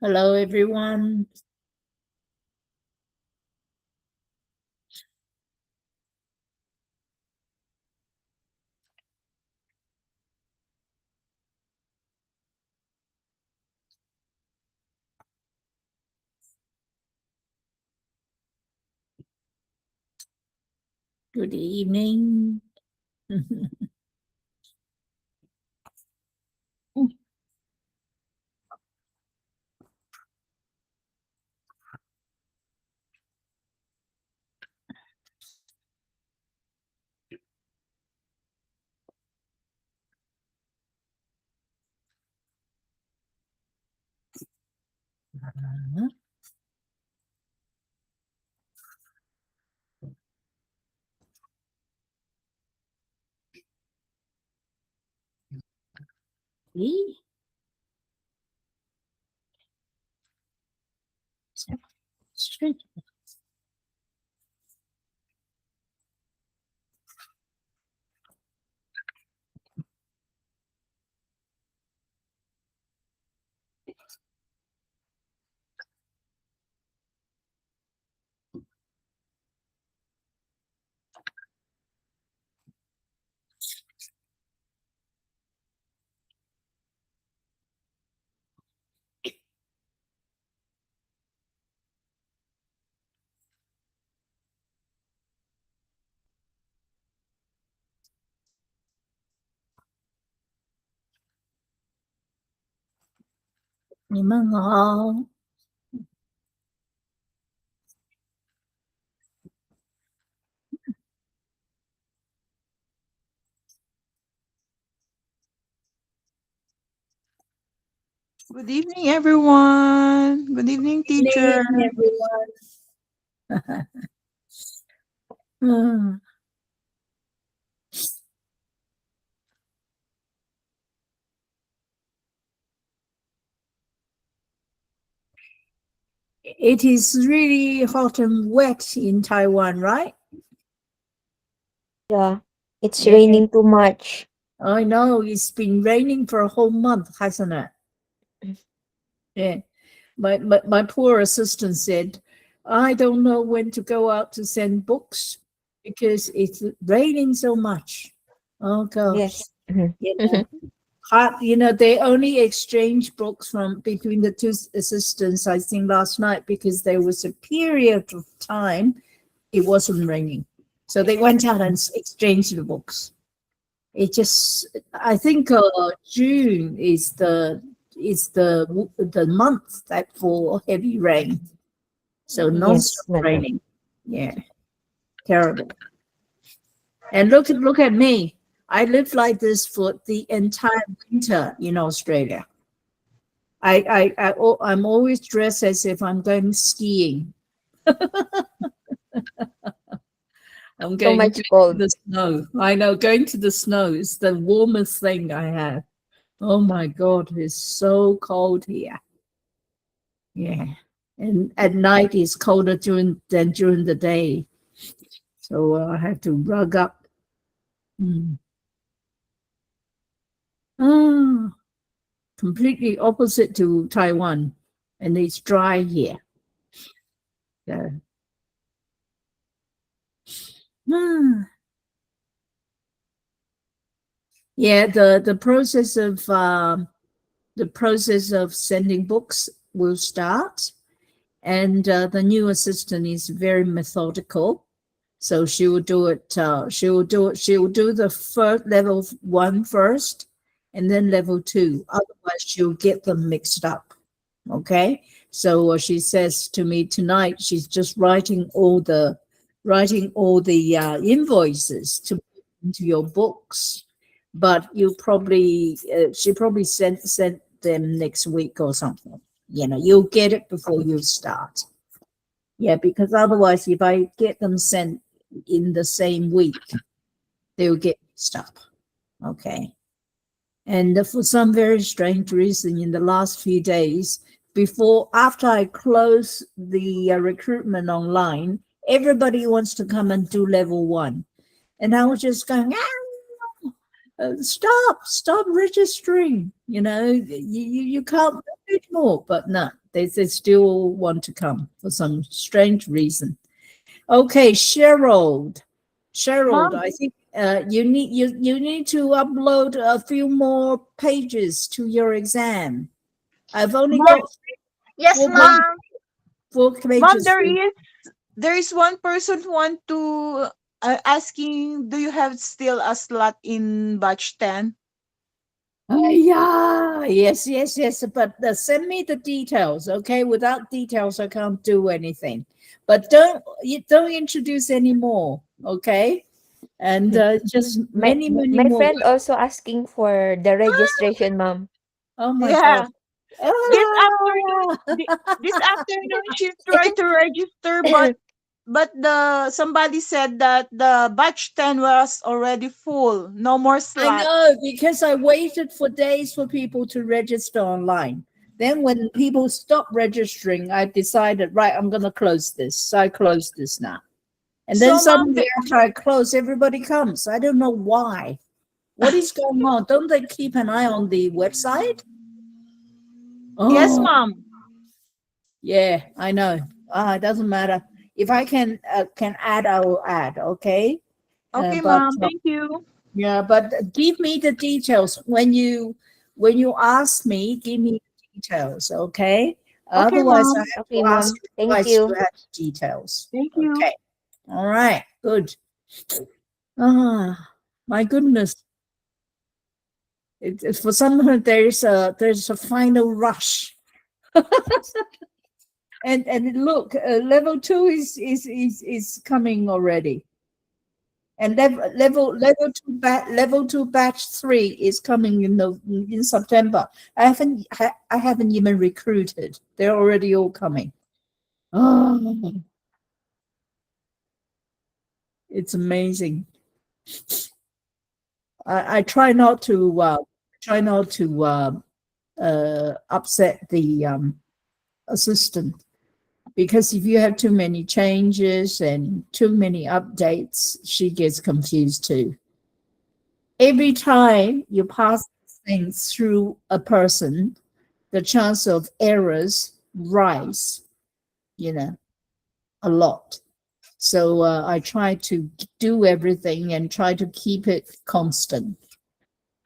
Hello, everyone. Good evening. See? Straight. Hao. Good evening, everyone. Good evening, Good teacher. evening, everyone. Hmm. It is really hot and wet in Taiwan, right? Yeah, it's Yeah, raining too much. I know. It's been raining for a whole month, hasn't it? Yeah. My poor assistant said, I don't know when to go out to send books because it's raining so much. Oh gosh. Yes. Mhm. You know, they only exchanged books from between the two assistants, I think, last night because there was a period of time it wasn't raining. So they went out and exchanged the books. It just, I think June is the month that for heavy rain. So Yes, non-stop madam. raining. Yeah, terrible. And look at me. I lived like this for the entire winter in Australia. I'm always dressed as if I'm going skiing. I'm So going to much cold. the snow. I know going to the snow is the warmest thing I have. Oh my God, it's so cold here. Yeah. And at night it's colder than during the day. So I have to rug up. Mm. Ah, completely opposite to Taiwan. And it's dry here. Yeah. Ah. Yeah, the process of sending books will start, and the new assistant is very methodical. So she will do it. She will do the first level one first, and then level two. Otherwise, she'll get them mixed up. Okay. So she says to me tonight, she's just writing all the invoices to put into your books, but she probably sent them next week or something. You'll get it before you start. Yeah, because otherwise, if I get them sent in the same week, they'll get mixed up. Okay. And for some very strange reason, in the last few days, after I close the recruitment online, everybody wants to come and do level one. And I was just going, stop registering. You can't bit more, but no, they still want to come for some strange reason. Okay, Cheryl, Mom. I think you need to upload a few more pages to your exam. I've only Mom, got Yes, four, mom, ma'am. four mom, pages. there is one person who want to asking, do you have still a slot in batch 10? Yeah, yes. But send me the details, okay? Without details, I can't do anything. But don't introduce any more, okay? And just My many my more. friend also asking for the registration, mom. Oh my God. Yeah. This afternoon, Ah! this afternoon she tried to register, but the somebody said that the batch 10 was already full. No more I slot. know, because I waited for days for people to register online. Then when people stopped registering, I decided, right, I'm going to close this. So I closed this now. And then So mom, suddenly after I close, everybody comes. I don't know why. What is going on? Don't they keep an eye on the website? yes, Oh, mom. yeah, I know. It doesn't matter. If I can add, I will add. Okay. Okay, But mom. Thank you. yeah, but give me the details when you ask me. Give me the details, okay? Okay, Otherwise, I mom. have Okay, to ask mom. you Thank twice to you. have the details. Thank you. Okay. All right. Good. Ah, my goodness. For some, there's a final rush, and look, level 2 is coming already. And level two batch 3 is coming in September. I haven't even recruited. They're already all coming. Oh, it's amazing. I try not to upset the assistant, because if you have too many changes and too many updates, she gets confused too. Every time you pass things through a person, the chance of errors rise, a lot. So I try to do everything and try to keep it constant.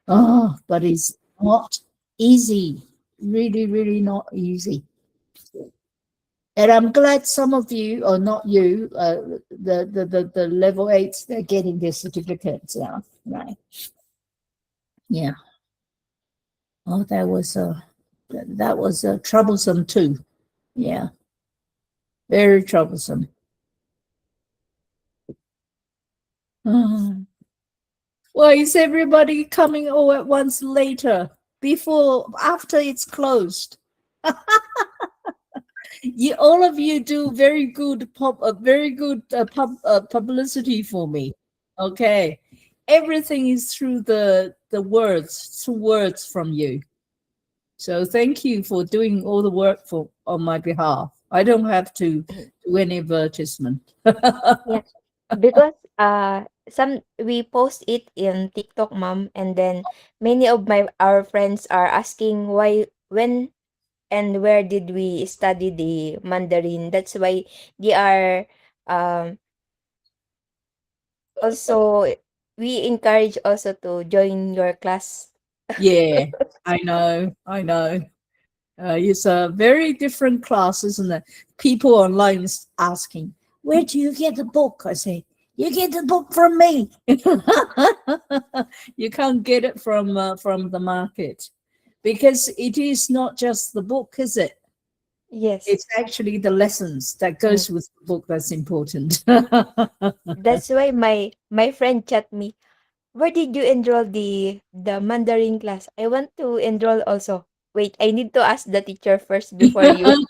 Oh, but it's not easy. Really, really not easy. And I'm glad some of you, or not you, the level 8s, they're getting their certificates now, right? Yeah. Oh, that was troublesome too. Yeah, very troublesome. Oh. Well, is everybody coming all at once later, after it's closed? All of you do very good publicity for me. Okay, everything is through the words from you. So thank you for doing all the work on my behalf. I don't have to do any advertisement. Yeah, because some we post it in TikTok, mom, and then many of our friends are asking why, when, and where did we study the Mandarin. That's why they are um also, we encourage also to join your class. Yeah, I know. It's a very different class, isn't it? People online asking, "Where do you get the book?" I say, "You get the book from me." You can't get it from the market, because it is not just the book, is it? Yes. It's actually the lessons that Mm. goes with the book that's important. That's why my friend chat me, where did you enroll the Mandarin class? I want to enroll also. Wait, I need to ask the teacher first before you.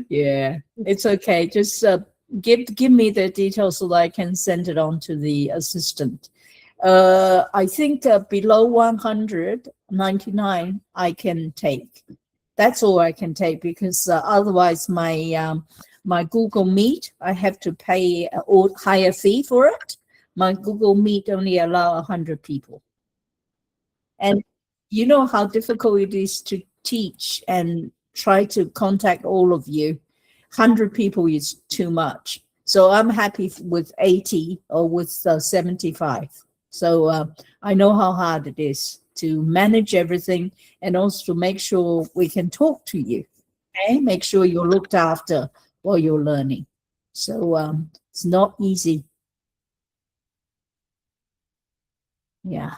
Yeah, it's okay. Just give me the details so that I can send it on to the assistant. I think below 199 I can take. That's all I can take, because otherwise my Google Meet, I have to pay a higher fee for it. My Google Meet only allow 100 people, and you know how difficult it is to teach and try to contact all of you. 100 people is too much. So I'm happy with 80 or with 75. So I know how hard it is to manage everything and also to make sure we can talk to you. Okay? Make sure you're looked after while you're learning. So it's not easy. Yeah.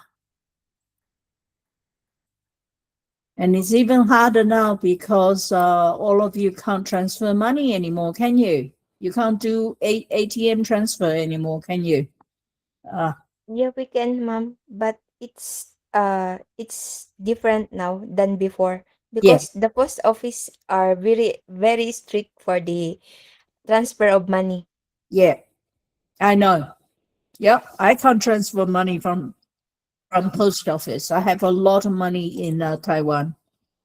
And it's even harder now because all of you can't transfer money anymore, can you? You can't do ATM transfer anymore, can you? Uh, Yeah, we can, ma'am, but it's different now than before yeah, because the post office are very strict for the transfer of money. yeah, I know. Yep, I can't transfer money from post office. I have a lot of money in Taiwan.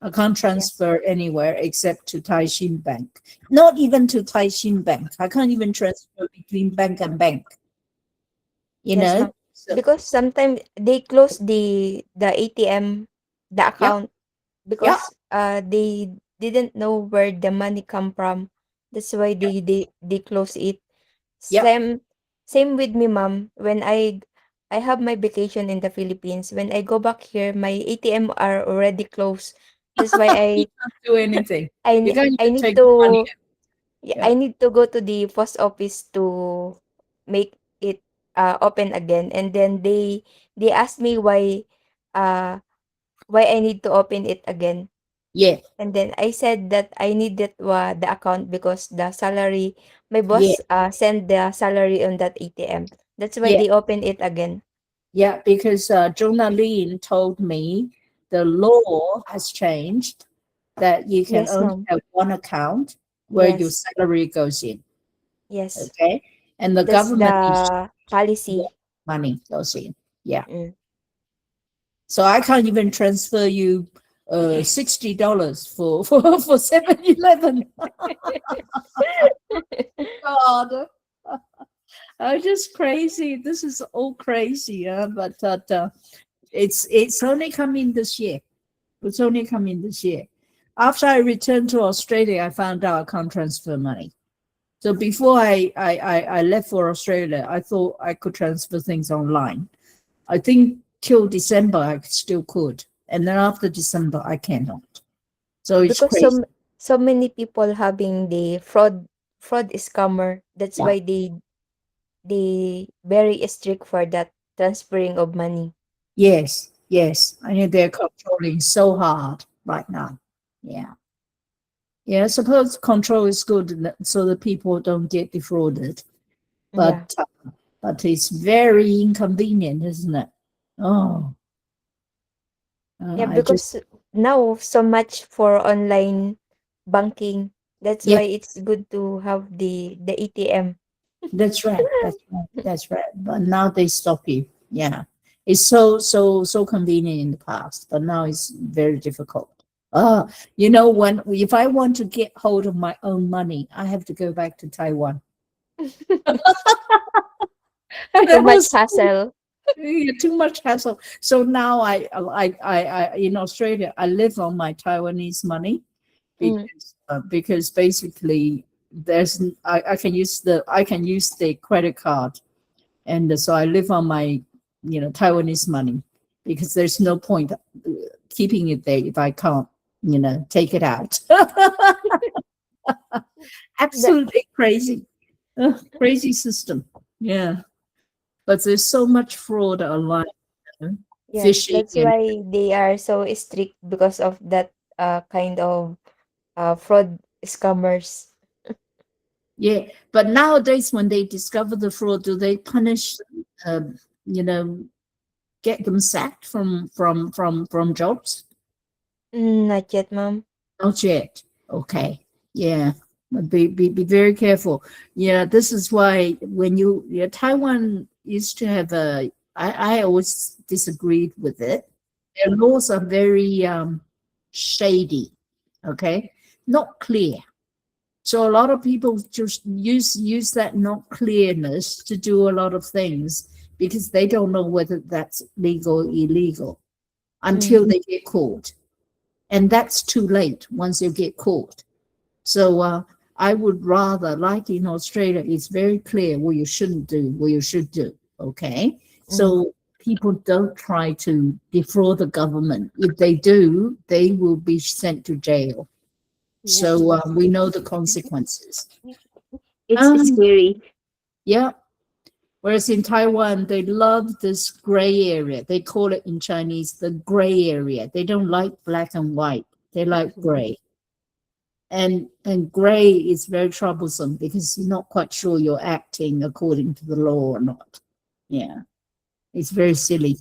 I can't Yes. transfer anywhere except to Taishin Bank. Not even to Taishin Bank. I can't even transfer between bank and bank. You Yes, know. ma'am. So Because sometimes they close the ATM, the yep, account yep, because they didn't know where the money come from. That's why they close it. yep. Same with me, ma'am. When I have my vacation in the Philippines, when I go back here, my ATM are already closed. That's why You can't do anything. You can't I even need take the money to, out. yeah, Yeah. I need to go to the post office to make it open again. And then they asked me uh why I need to open it again. Yeah. And then I said that I needed the account because the salary, my Yeah. boss send the salary on that ATM. That's why Yeah. they open it again. Yeah. Because Jonah Lin told me the law has changed that you can Yes, only ma'am. have one account where your Yes. salary goes in. Yes. Okay. And the That's government is the where policy. money goes in. Yeah. Mm. So I can't even transfer you $60 for 7-Eleven. God. I'm just crazy. This is all crazy, yeah. But it's only coming this year. It's only coming this year. After I returned to Australia, I found out I can't transfer money. So before I left for Australia, I thought I could transfer things online. I think till December I still could, and then after December I cannot. So it's Because crazy. so many people having the fraud scammer. That's Yeah. why they very strict for that transferring of money. Yes. Yes. I mean they're controlling so hard right now. Yeah. Yeah, I suppose control is good so that people don't get defrauded. Yeah. But it's very inconvenient, isn't it? Oh, Yeah, I just because now so much for online banking. That's yeah, why it's good to have the ATM. that's right. That's right. That's right. But now they stop you. Yeah, it's so convenient in the past, but now it's very difficult. When if I want to get hold of my own money, I have to go back to Taiwan. Too That much was hassle. too much hassle. So now I in Australia, I live on my Taiwanese money Mm. because basically I can use the credit card, and so I live on my Taiwanese money because there's no point keeping it there if I can't take it out. That Absolutely crazy. Crazy system. Yeah, but there's so much fraud online, yes, phishing that's and why they are so strict because of that kind of fraud scammers. yeah. But nowadays, when they discover the fraud, do they punish them? You know, get them sacked from jobs? Not yet, ma'am. Not yet. Okay. Yeah. But be very careful. Yeah, this is why when Taiwan used to have I always disagreed with it. Their laws are very shady. Okay. Not clear. So a lot of people just use that not clearness to do a lot of things because they don't know whether that's legal or illegal. until they get caught. And that's too late once you get caught. So I would rather, like in Australia, it's very clear what you shouldn't do, what you should do. Okay. So people don't try to defraud the government. If they do, they will be sent to jail. So we know the consequences. It's scary. Yeah. Whereas in Taiwan, they love this gray area. They call it in Chinese the gray area. They don't like black and white. They like gray. And gray is very troublesome because you're not quite sure you're acting according to the law or not. Yeah. It's very silly.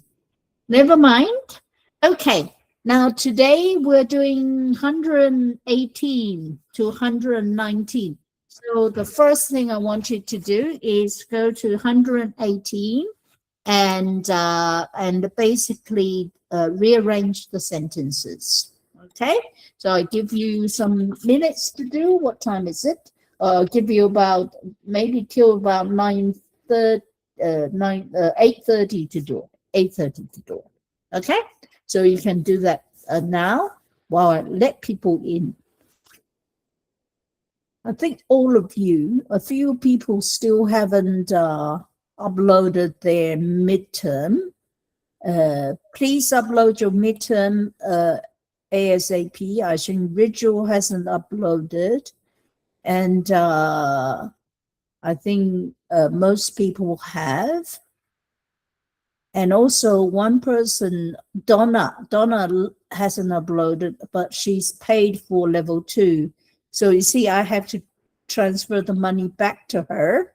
Never mind. Okay. Now today we're doing 118 to 119. So the first thing I want you to do is go to 118 and basically rearrange the sentences. Okay, so I give you some minutes to do. What time is it? I'll give you about maybe till about 8:30 to do it. 8:30 to do it. Okay, so you can do that now while I let people in. I think all of you, a few people still haven't uploaded their midterm. Please upload your midterm ASAP. I think Ritual hasn't uploaded. And I think most people have. And also one person, Donna hasn't uploaded, but she's paid for level 2. So you see, I have to transfer the money back to her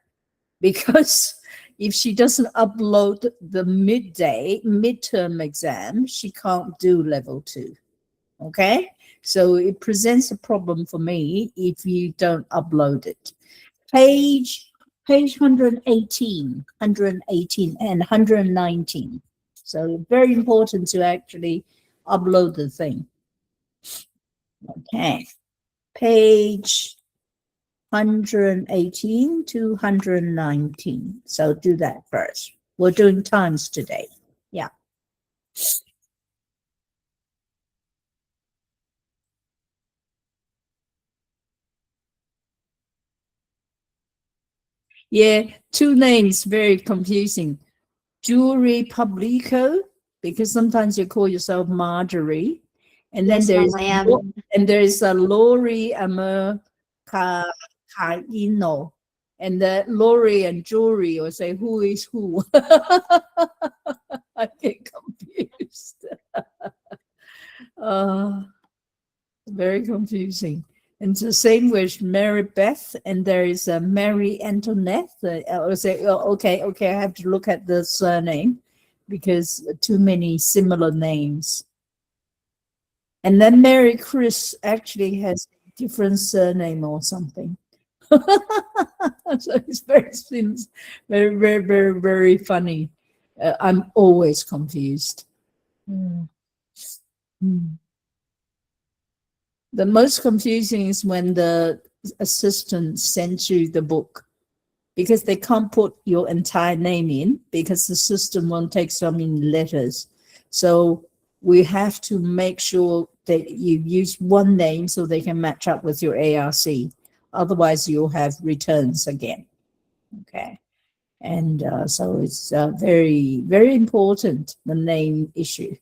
because if she doesn't upload the midterm exam, she can't do level 2. Okay? So it presents a problem for me if you don't upload it. Page 118 and 119. So very important to actually upload the thing. Okay. Page 118 to 119. So do that first. We're doing times today. Yeah. Yeah, 2 names, very confusing. Jewelry Publico, because sometimes you call yourself Marjorie. And then there's a Lori Amer Kaino. And the Lori and Jewelry will say, who is who? I get confused. Very confusing. And it's the same with Mary Beth, and there is a Mary Antoinette. I will say, oh, okay, I have to look at the surname because too many similar names. And then Mary Chris actually has a different surname or something. So it's very, very, very, very funny. I'm always confused. The most confusing is when the assistant sends you the book because they can't put your entire name in because the system won't take so many letters. So we have to make sure that you use one name so they can match up with your ARC. Otherwise, you'll have returns again. Okay. And so it's very, very important, the name issue.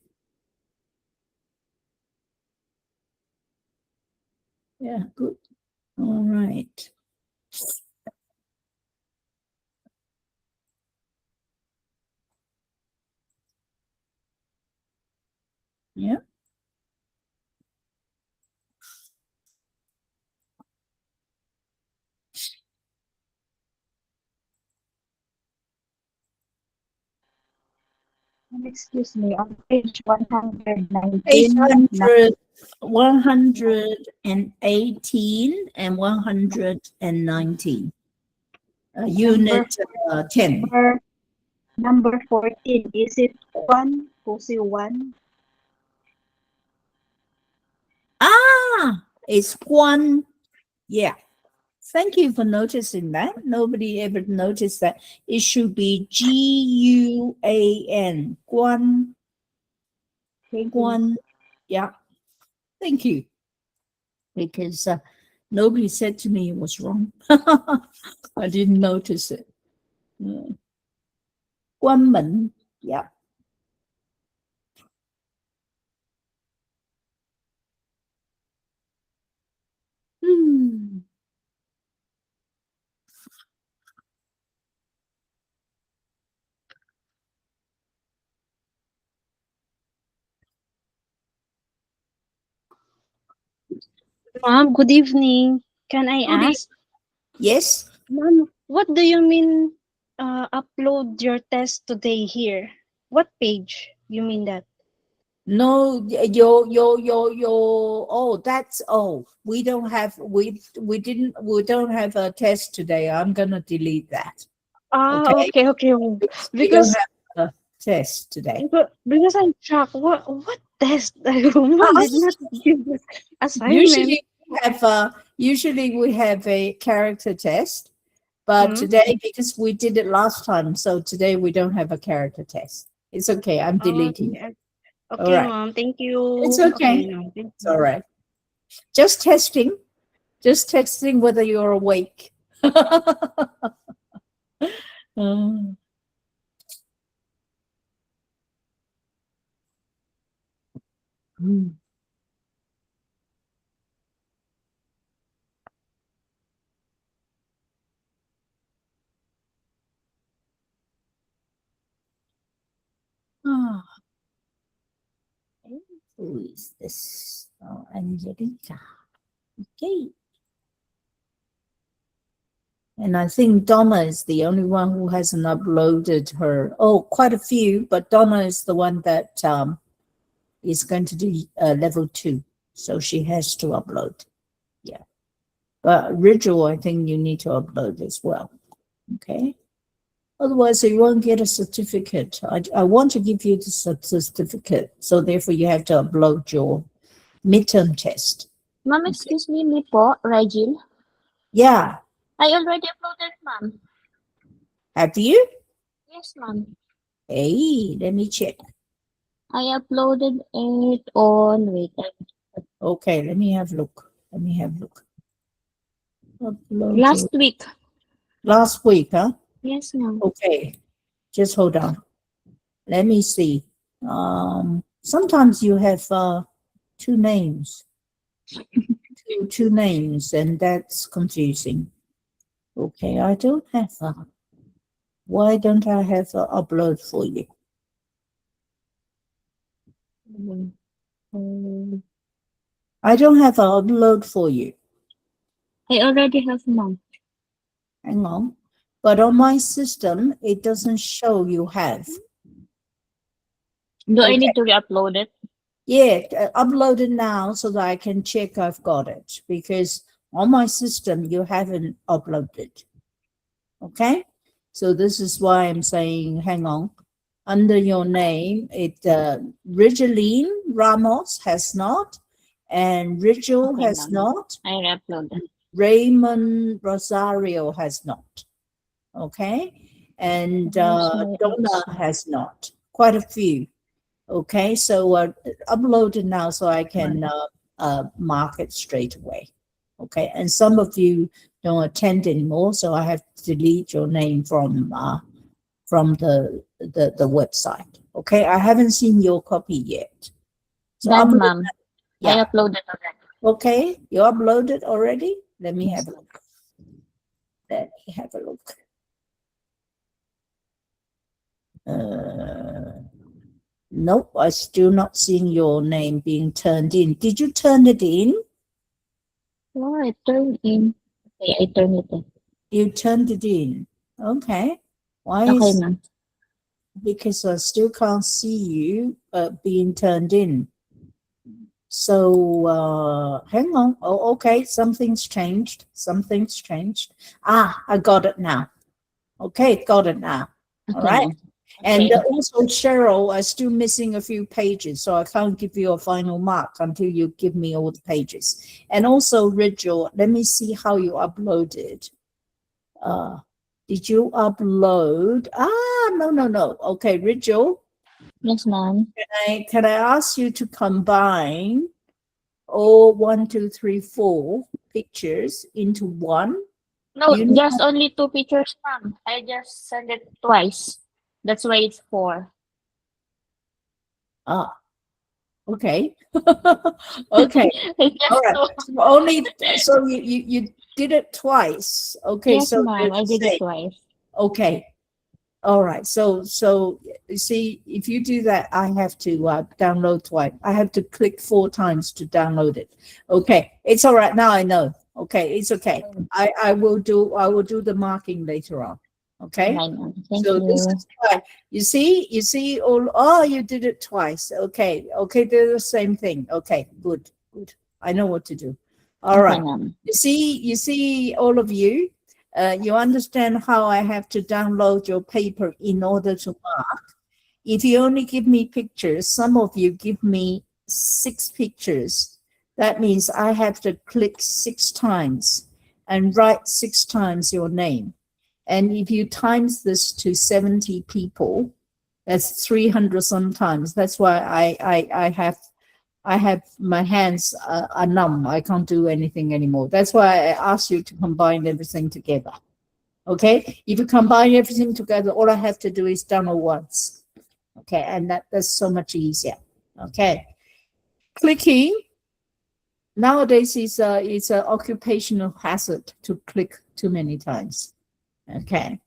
Yeah, good. All right. Yeah. Excuse me, on page 119. 800, 118 and 119. Unit 10. Number 14, is it one? Pussy one? It's Guan. Yeah. Thank you for noticing that. Nobody ever noticed that. It should be Guan. Guan. Thank you. One, yeah, thank you. Because nobody said to me it was wrong. I didn't notice it. Mm. 关门, yeah. Hmm. Mom, good evening. Can I Good ask? Yes. Mom, what do you mean upload your test today here? What page you mean that? No, oh, that's, oh, we don't have, we don't have a test today. I'm gonna delete that. Ah, Okay. okay, okay. Oh, We don't Because have a test today. because I'm shocked. What test? Mom did not give us assignment. Usually we have a character test, but Hmm? today, because we did it last time, so today we don't have a character test. It's okay. I'm Oh, deleting it. okay. All Okay, right. Mom. Thank It's you. Okay, okay. Mom. Thank It's all you. right. Just testing. Just testing whether you're awake. Mm. Mm. Ah, who is this? Oh, Angelica. Okay. And I think Donna is the only one who hasn't uploaded her. Oh, quite a few, but Donna is the one that is going to do level 2. So she has to upload. Yeah. But Ritual, I think you need to upload as well. Okay. Otherwise, you won't get a certificate. I want to give you the certificate. So therefore, you have to upload your midterm test. Ma'am, Okay. excuse me po, Regine. Yeah. I already uploaded, ma'am. Have you? Yes, ma'am. Hey, let me check. I uploaded it on, wait, Okay, let me have a look. Let me have a look. Upload last week. last week, huh? Yes, ma'am. Okay, just hold on. Let me see. Sometimes you have two names, two names, and that's confusing. Okay, I don't have why don't I have a upload for you? Um, I don't have an upload for you. I already have, ma'am. Hang on. But on my system, it doesn't show you have. Do I Okay. need to re-upload it? Yeah, upload it now so that I can check I've got it, because on my system you haven't uploaded. Okay, so this is why I'm saying, hang on. Under your name, it Rigeline Ramos has not, and Rigel Okay, has ma'am. not, I re-uploaded. Raymond Rosario has not. Okay, and Where's my Donna ex? has not. Quite a few. Okay, so upload it now so I can mark it straight away. Okay, and some of you don't attend anymore, so I have to delete your name from the website. Okay, I haven't seen your copy yet. So Done, upload, ma'am. I yeah. uploaded already. Okay, you uploaded already. Let me Yes. have a look. Let me have a look. Nope, I still not seeing your name being turned in. Did you turn it in? Oh, I turned in. Okay, I turned it in. You turned it in. Okay. Why Okay, is ma'am. because I still can't see you being turned in. So hang on. Oh, okay. Something's changed. Something's changed. Ah, I got it now. Okay, got it now. All Okay, right. ma'am. And Okay. also, Cheryl, I'm still missing a few pages, so I can't give you a final mark until you give me all the pages. And also, Rachel, let me see how you uploaded. Did you upload? Ah, no. Okay, Rachel, Yes, ma'am. Can I ask you to combine all 1, 2, 3, 4 pictures into one? No, You know, just only 2 pictures, ma'am. I just sent it twice. That's why it's 4. ah, okay. Okay. All Just right. 2. So only so you did it twice. Okay, Yes, so they're ma'am. I the did it same. twice. Okay. All right. So you see, if you do that, I have to download twice. I have to click 4 times to download it. Okay. It's all right. Now I know. Okay, it's okay. I will do the marking later on. Okay. Fine, ma'am. Thank So this you. is why you see all. Oh, you did it twice. Okay, okay, they're the same thing. Okay, good, good. I know what to do. All Okay, right. ma'am. You see, all of you. You understand how I have to download your paper in order to mark. If you only give me pictures, some of you give me 6 pictures. That means I have to click 6 times and write 6 times your name. And if you times this to 70 people, that's 300 sometimes. That's why I have my hands are numb. I can't do anything anymore. That's why I asked you to combine everything together. Okay? If you combine everything together, all I have to do is download once. Okay, and that's so much easier. Okay. Clicking nowadays is a occupational hazard to click too many times. Okay.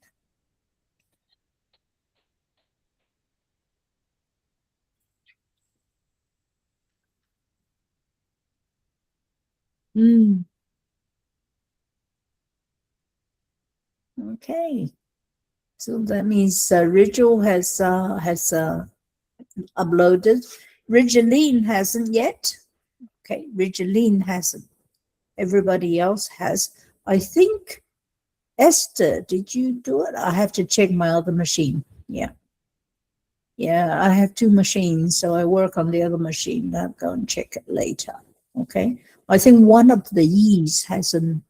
Mm. Okay. So that means Rachel has uploaded. Regeline hasn't yet. Okay, Regeline hasn't. Everybody else has. I think Esther, did you do it? I have to check my other machine. Yeah. Yeah, I have 2 machines, so I work on the other machine. I'll go and check it later. Okay. I think one of the E's hasn't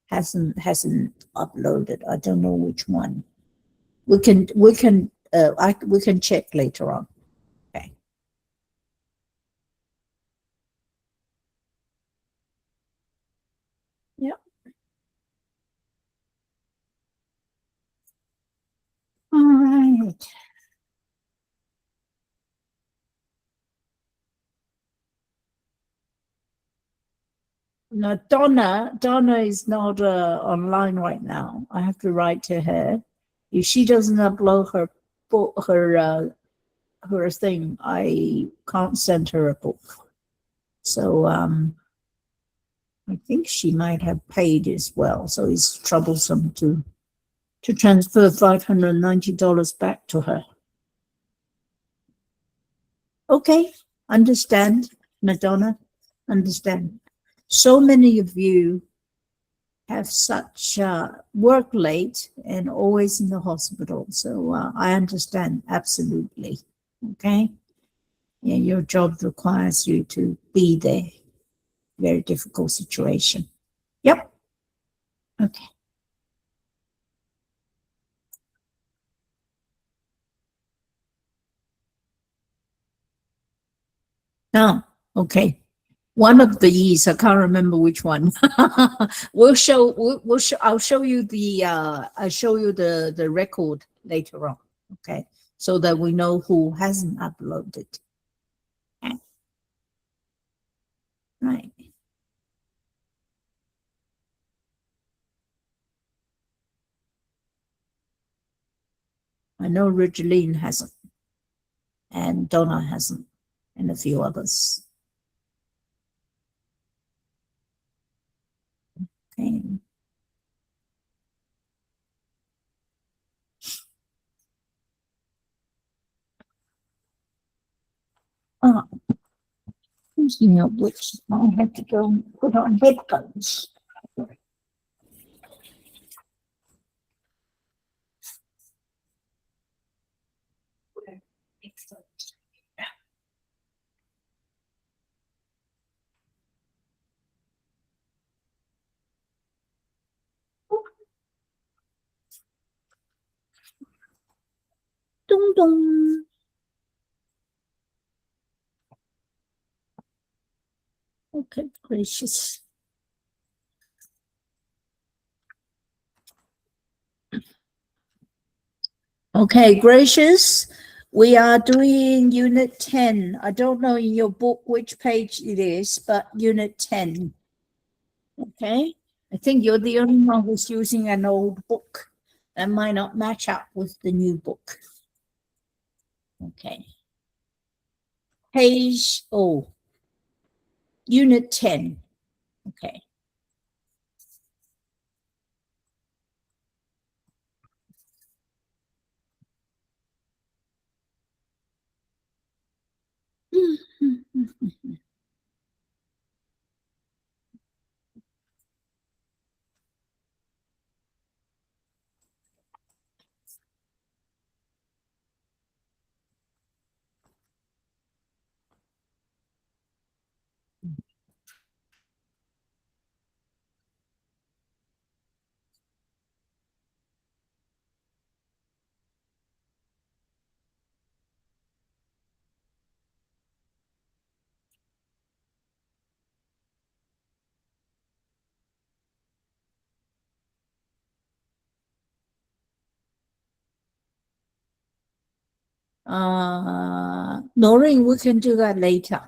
uploaded. I don't know which one. We can we can check later on. Okay. Yeah. All right. Now Donna is not online right now. I have to write to her. If she doesn't upload her book, her thing, I can't send her a book. So I think she might have paid as well. So it's troublesome to transfer $590 back to her. Okay, understand, Madonna, understand. So many of you have such work late and always in the hospital. So I understand absolutely. Okay. Yeah, your job requires you to be there. Very difficult situation. Yep. Okay. Now, okay. One of these, I can't remember which one. We'll show. I'll show you the. I'll show you the record later on. Okay, so that we know who hasn't uploaded. Okay. Right. I know Regeline hasn't, and Donna hasn't, and a few others. Okay. Oh, speaking of which, I have to go and put on headphones. Dong dong. Okay, gracious. Okay, gracious. We are doing unit 10. I don't know in your book which page it is, but unit 10. Okay. I think you're the only one who's using an old book. That might not match up with the new book. Okay. Page, unit 10. Okay. Noreen, we can do that later.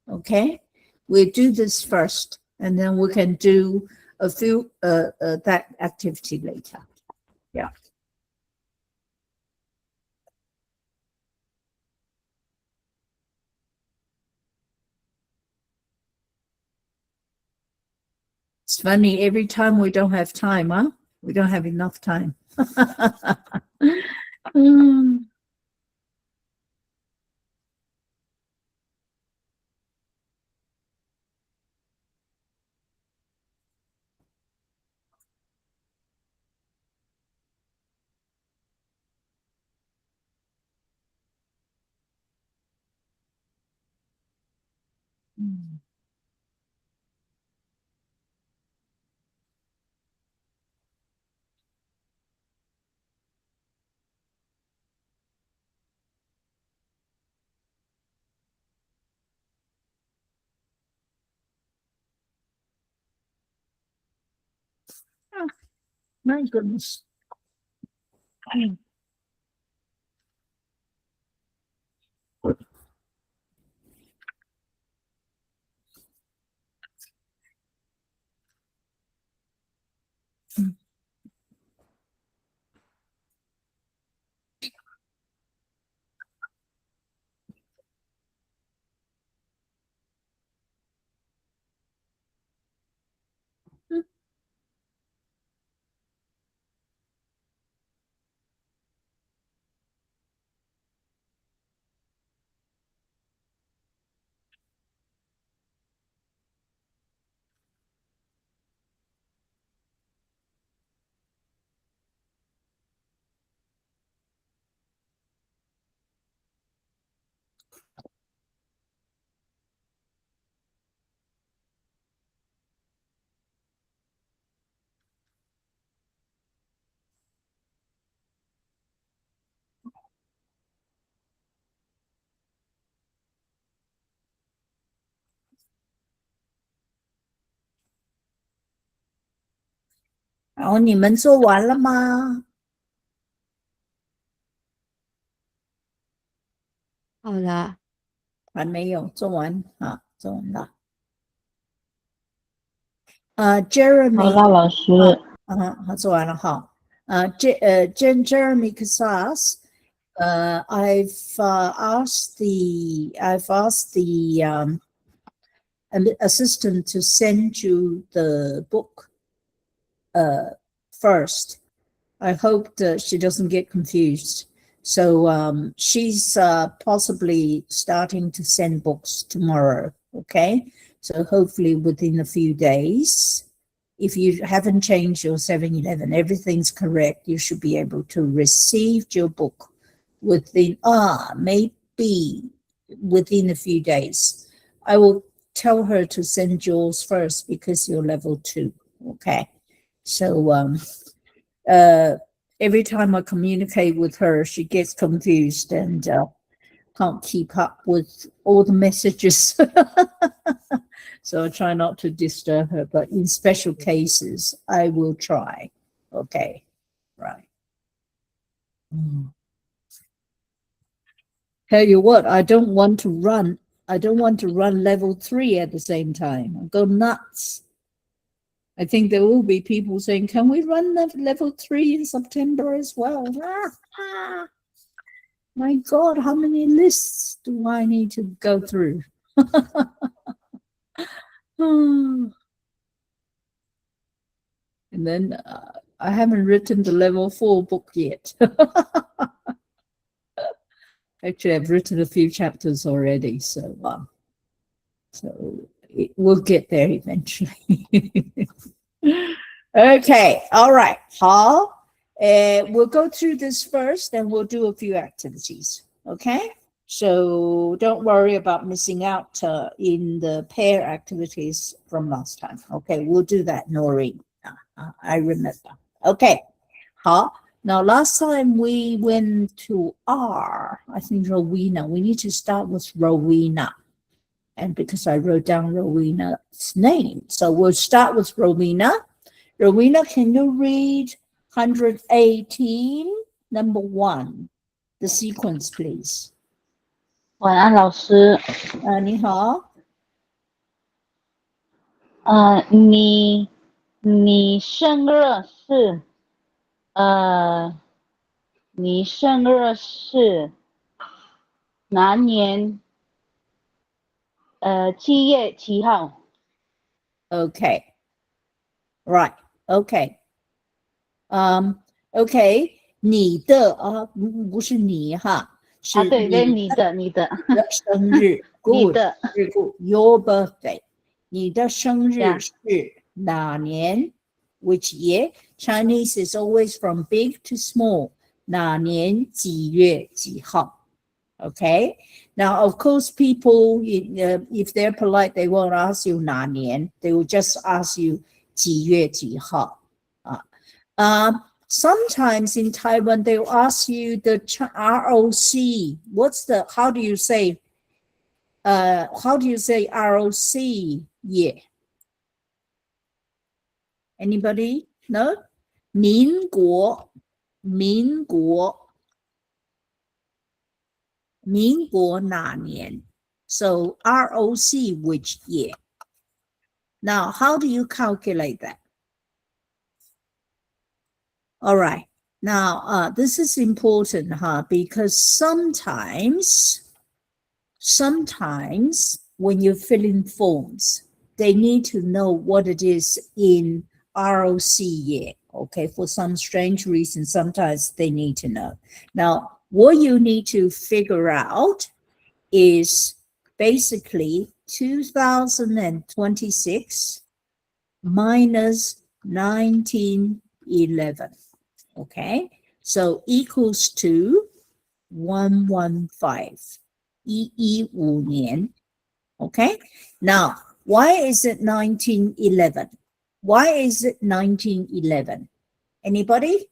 Okay, we'll do this first, and then we can do a few that activity later. Yeah. It's funny, every time we don't have time, huh? We don't have enough time. Mm. Oh, my goodness.然后你们做完了吗？好了，还没有做完啊，做完了。好 Jeremy，了，老师。好，做完了哈。Jeremy Casas, I've asked the assistant to send you the book first. I hope that she doesn't get confused. So she's possibly starting to send books tomorrow. Okay, so hopefully within a few days. If you haven't changed your 7-Eleven, everything's correct, you should be able to receive your book within, maybe within a few days. I will tell her to send yours first because you're level 2. Okay. So every time I communicate with her, she gets confused and can't keep up with all the messages. So I try not to disturb her, but in special cases, I will try. Okay, right. Tell you what, I don't want to run level 3 at the same time. I'll go nuts. I think there will be people saying, can we run level 3 in September as well? My God, how many lists do I need to go through? And then I haven't written the level 4 book yet. Actually, I've written a few chapters already, so we'll get there eventually. Okay, all right. 好, we'll go through this first, and we'll do a few activities. Okay, so don't worry about missing out in the pair activities from last time. Okay, we'll do that, Noreen. I remember. Okay, 好. Now, last time we went to R, I think Rowena. We need to start with Rowena. And because I wrote down Rowena's name, so we'll start with Rowena. Rowena, can you read 118, number 1, the sequence, please? 晚安，老师。你好。你生日是哪年7月7号 Okay. Right. Okay. Okay. 你的不是你哈，是对对，你的生日。你 Good. 的 Good. Your birthday. 你的生日 Yeah. 是哪年 ？Which year? Chinese is always from big to small. 哪年几月几号 ？Okay. Now, of course, people, if they're polite, they won't ask you 哪年. They will just ask you 几月几号 sometimes in Taiwan, they will ask you the ROC. How do you say ROC year? Anybody? No? 民国哪年? So ROC, which year? Now, how do you calculate that? All right. Now, this is important, because sometimes when you fill in forms, they need to know what it is in ROC year. Okay, for some strange reason, sometimes they need to know. Now, what you need to figure out is basically 2026 minus 1911. Okay, so equals to 115. 115年. Okay, now why is it 1911? Why is it 1911? Anybody?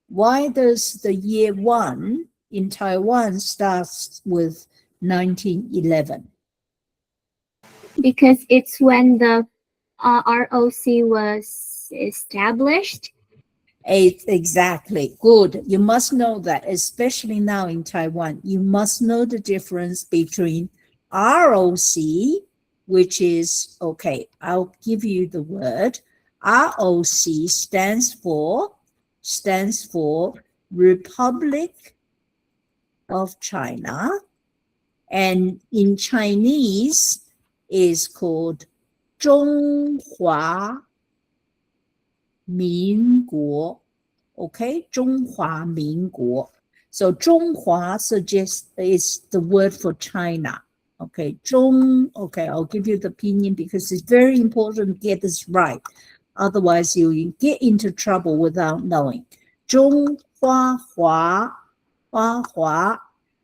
Why does the year 1 in Taiwan starts with 1911? Because it's when the ROC was established. Exactly. Good. You must know that, especially now in Taiwan. You must know the difference between ROC, which is, okay, I'll give you the word. ROC stands for Republic of China. And in Chinese is called 中华民国. Okay, 中华民国. So 中华 suggests is the word for China. Okay, okay, I'll give you the opinion because it's very important to get this right. Otherwise, you get into trouble without knowing. 中华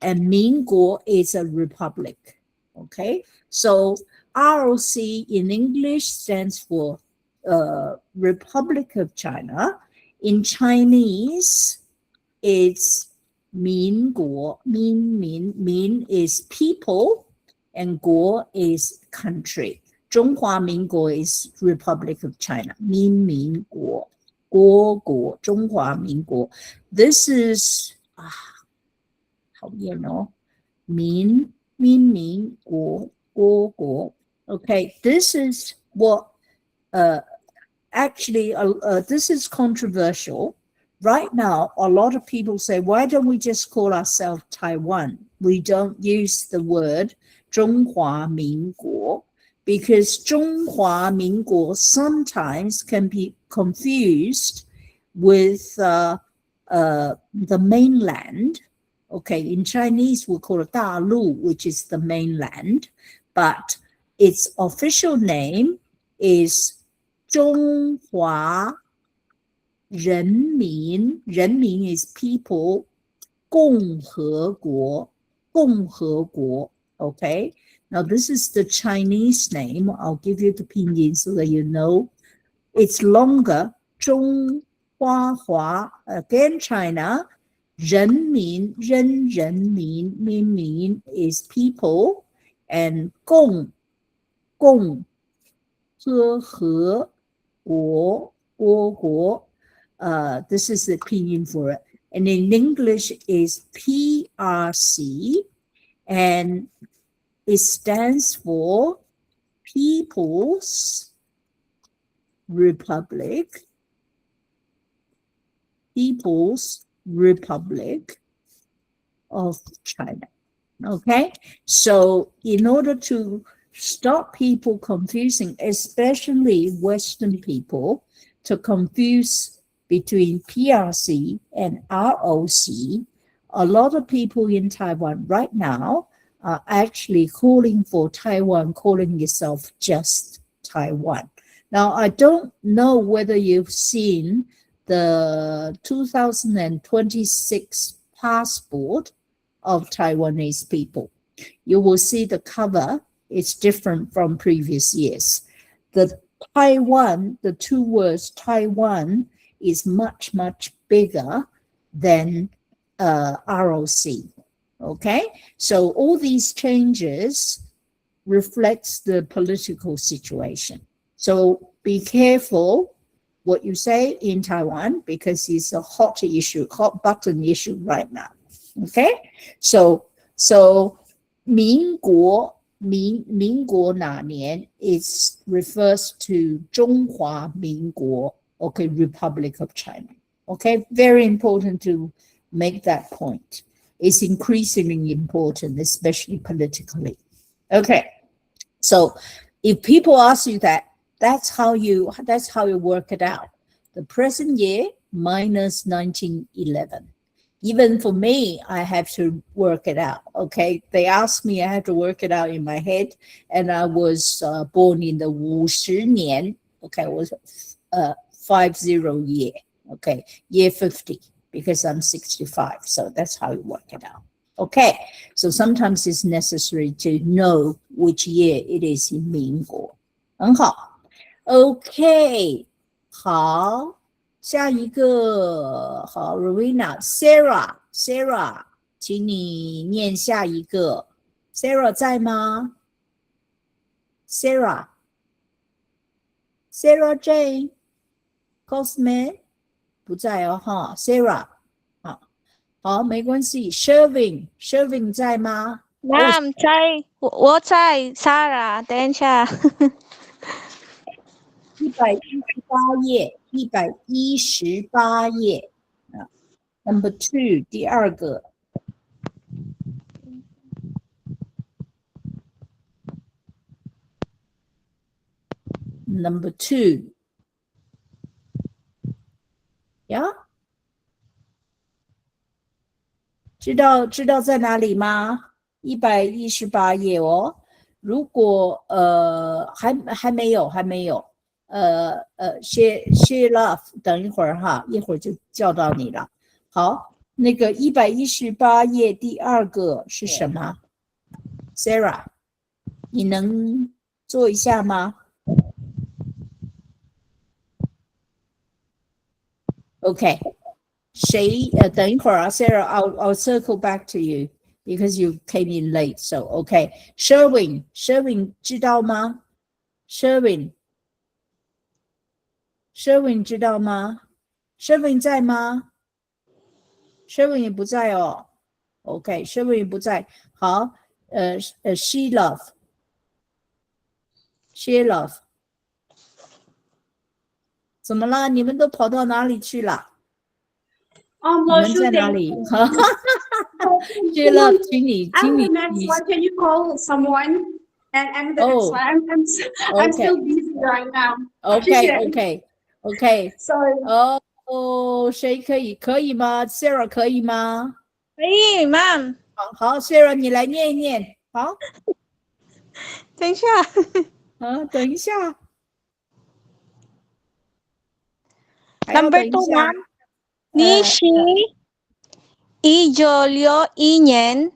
and 民国 is a republic. Okay, so ROC in English stands for Republic of China. In Chinese, it's 民国. Min is people, and 国 is country. 中华民国 is Republic of China. 民民国，国国，中华民国。This is 讨厌哦，民民国国国。Okay, this is what actually this is controversial. Right now, a lot of people say, why don't we just call ourselves Taiwan? We don't use the word 中华民国 because 中华民国 sometimes can be confused with the mainland. Okay, in Chinese, we call it 大陆, which is the mainland, but its official name is 中华人民 is people, 共和国 okay? Now this is the Chinese name. I'll give you the pinyin so that you know. It's longer. 中华华 again China. 人民 民 is people, and 共和国 this is the pinyin for it, and in English is PRC, and it stands for People's Republic of China. Okay, so in order to stop people confusing, especially Western people, to confuse between PRC and ROC, a lot of people in Taiwan right now are actually calling for Taiwan, calling itself just Taiwan. Now, I don't know whether you've seen the 2026 passport of Taiwanese people. You will see the cover is different from previous years. The Taiwan, the two words Taiwan, is much, much bigger than ROC. Okay, so all these changes reflects the political situation. So be careful what you say in Taiwan because it's a hot issue, hot button issue right now. Okay, so 民国哪年 is refers to 中华民国, okay, Republic of China. Okay, very important to make that point. It's increasingly important, especially politically. Okay, so if people ask you that, that's how you work it out. The present year minus 1911. Even for me, I have to work it out. Okay, they asked me, I have to work it out in my head, and I was born in the 50年. Okay, it was 50 year. Okay, year 50 because I'm 65. So that's how you work it out. Okay, so sometimes it's necessary to know which year it is in 民国。很好。Okay, 好。下一个，好 ，Rowena Sarah，请你念下一个。Sarah 在吗 ？Sarah Jane Cosme 不在哦哈 ，Sarah 好，没关系。Shervin 在吗？ Ma'am, 在，我在 Sarah，等一下。118页，118页啊 ，Number 2，第二个。Number 2，呀，知道在哪里吗？118页哦。如果还没有。谢 love， 等一会儿哈，一会儿就叫到你了。好，那个118页第二个是什么 ？Sarah， 你能做一下吗 ？OK， 谁？等一会儿啊 ，Sarah，I'll circle back to you。because you came in late. So okay, Sherwin 知道吗 ？Sherwin 知道吗 ？Sherwin 在吗 ？Sherwin 也不在哦。OK， Sherwin 也不在。好，she love 怎么了？你们都跑到哪里去了？你们在哪里？she love， 请你 I'm the next one. Can you call someone? And I'm the next one. I'm still busy right now. OK。 Sorry. 哦，谁可以？可以吗 ？Sarah 可以吗？可以，Mom。好 ，Sarah 你来念一念。好，等一下。等一下。还要 Number 等一 2, 下 Mom. 你是1961年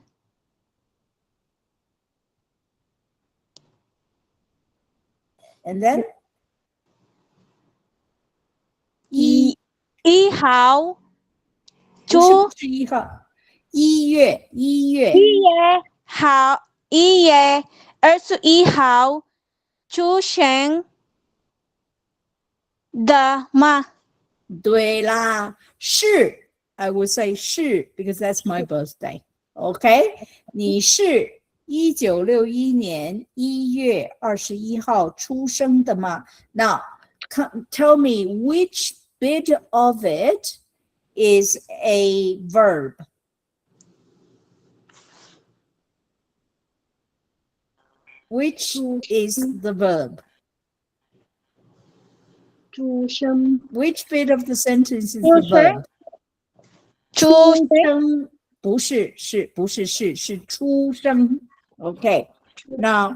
，and then 1号不是1号，1月1月21号出生的吗？对啦，是 I would say 是 because that's my birthday. OK， 你是1961年1月21号出生的吗？ Now, tell me which bit of it is a verb. Which is the verb? 出生 Which bit of the sentence is the verb? 出生不是出生 Okay. Now,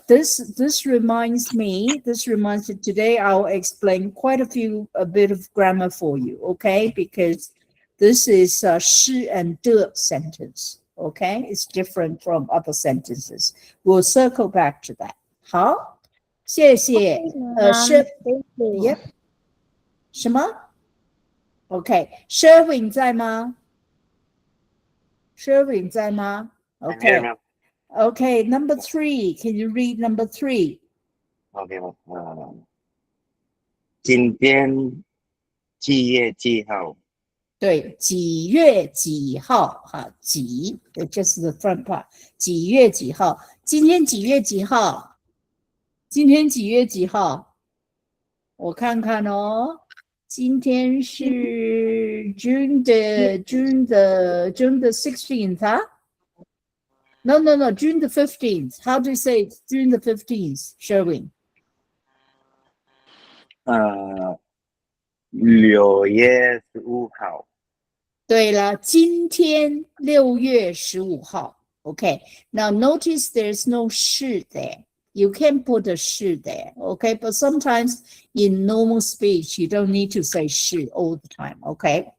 this reminds me today I'll explain quite a bit of grammar for you, okay? Because this is a 是 and 的 sentence, okay? It's different from other sentences. We'll circle back to that. 好，谢谢。Yep. 什么？ Okay, Sherwin 在吗 ？Sherwin 在吗 ？Okay, okay. Number 3, can you read number 3? OK， 今天几月几号？对，几月几号？哈，几 just the front part. 几月几号？今天几月几号？今天几月几号？我看看哦。今天是 June the 16th, huh? No, June the 15th. How do you say June the 15th, Sherwin? 6月15号。对了，今天6月15号。Okay, now notice there's no 是 there. You can put a 是 there, okay? But sometimes in normal speech, you don't need to say 是 all the time, okay?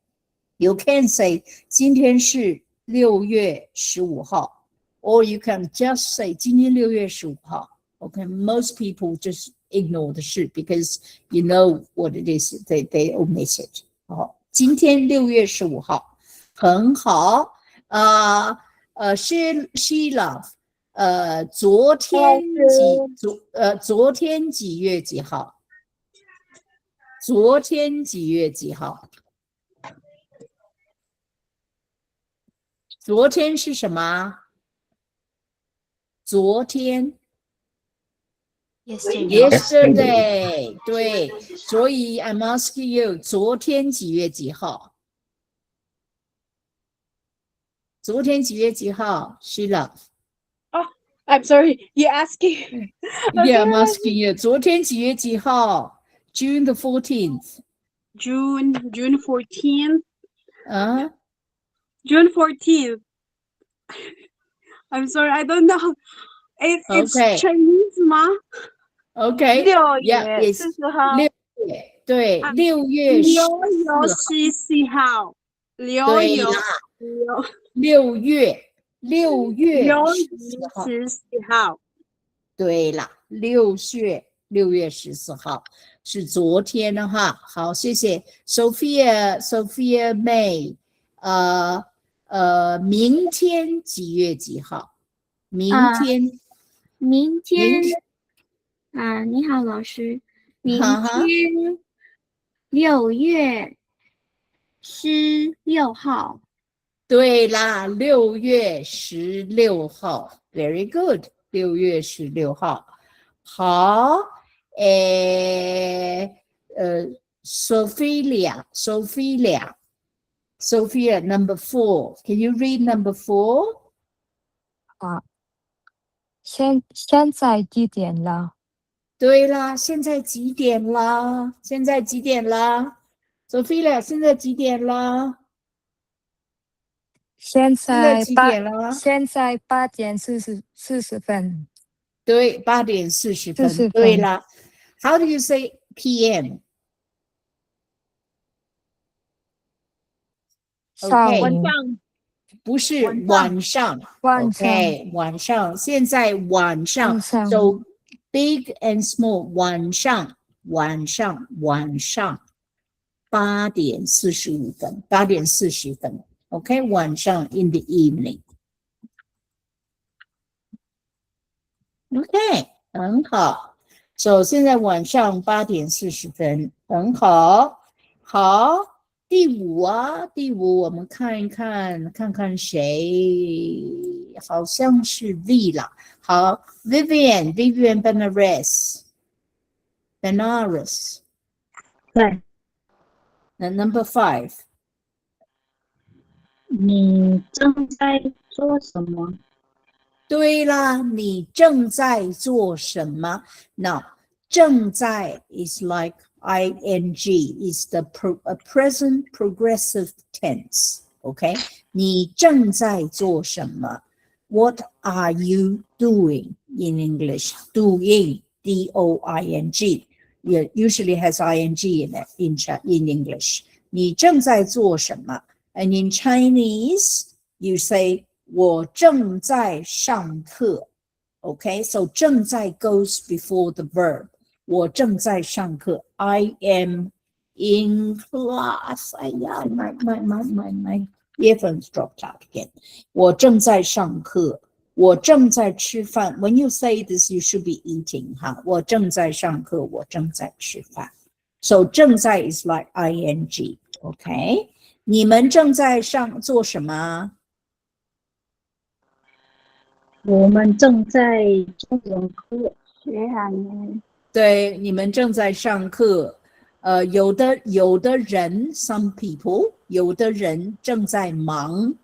You can say 今天是6月15号 or you can just say 今天6月15号 Okay, most people just ignore the 是 because you know what it is, they omit it. 今天6月15号很好。Sheila 昨天几月几号？昨天几月几号？昨天是什么？昨天 Yesterday 对，所以 I'm asking you 昨天几月几号？昨天几月几号 Sheila? I'm sorry, you asking? Yeah, I'm asking you. 昨天几月几号 June the 14th. June 14th. June 14th. I'm sorry, I don't know. It's Okay. Chinese, ma. Okay. 6 Yeah, 月 it's 40号。6月，对，6月14号。对啦，6月14号，对啦，6月14号是昨天的哈。好，谢谢 Sophia May。明天几月几号？明天，明天你好，老师。明哈哈，天6月16号。对啦，6月16号 ，very good，6月16号。好，Sophia number 4，can you read number 4？现在几点了？对啦，现在几点啦？现在几点啦？Sophia，现在几点啦？现现在几在八点了？现在8点40分。对，8点40分。 40分。对啦。How do you say PM？上 OK，晚午上不是晚上晚上。晚上 OK，晚上，现在晚上。晚上 So big and small，晚上8点40分。OK，晚上 in the evening。OK，很好。So 现在晚上8点40分，很好。好，第五我们看一看，看看谁，好像是 V 啦。好，Vivian Benares。对。那 number 5。你正在做什么？对啦，你正在做什么？ Now， 正在 is like ing, is the present progressive tense. OK， 你正在做什么？ What are you doing in English? Doing, D-O-I-N-G. It usually has ing in it in English. 你正在做什么？ And in Chinese, you say 我正在上课。 Okay, so 正在 goes before the verb. 我正在上课。 I am in class. 哎呀 my earphones dropped out again. 我正在上课。我正在吃饭。 When you say this, you should be eating. 哈，我正在上课。我正在吃饭。So 正在 is like ing. Okay, 你们正在做什么？我们正在中文课学韩语。对，你们正在上课。有的人 some people， 有的人正在忙。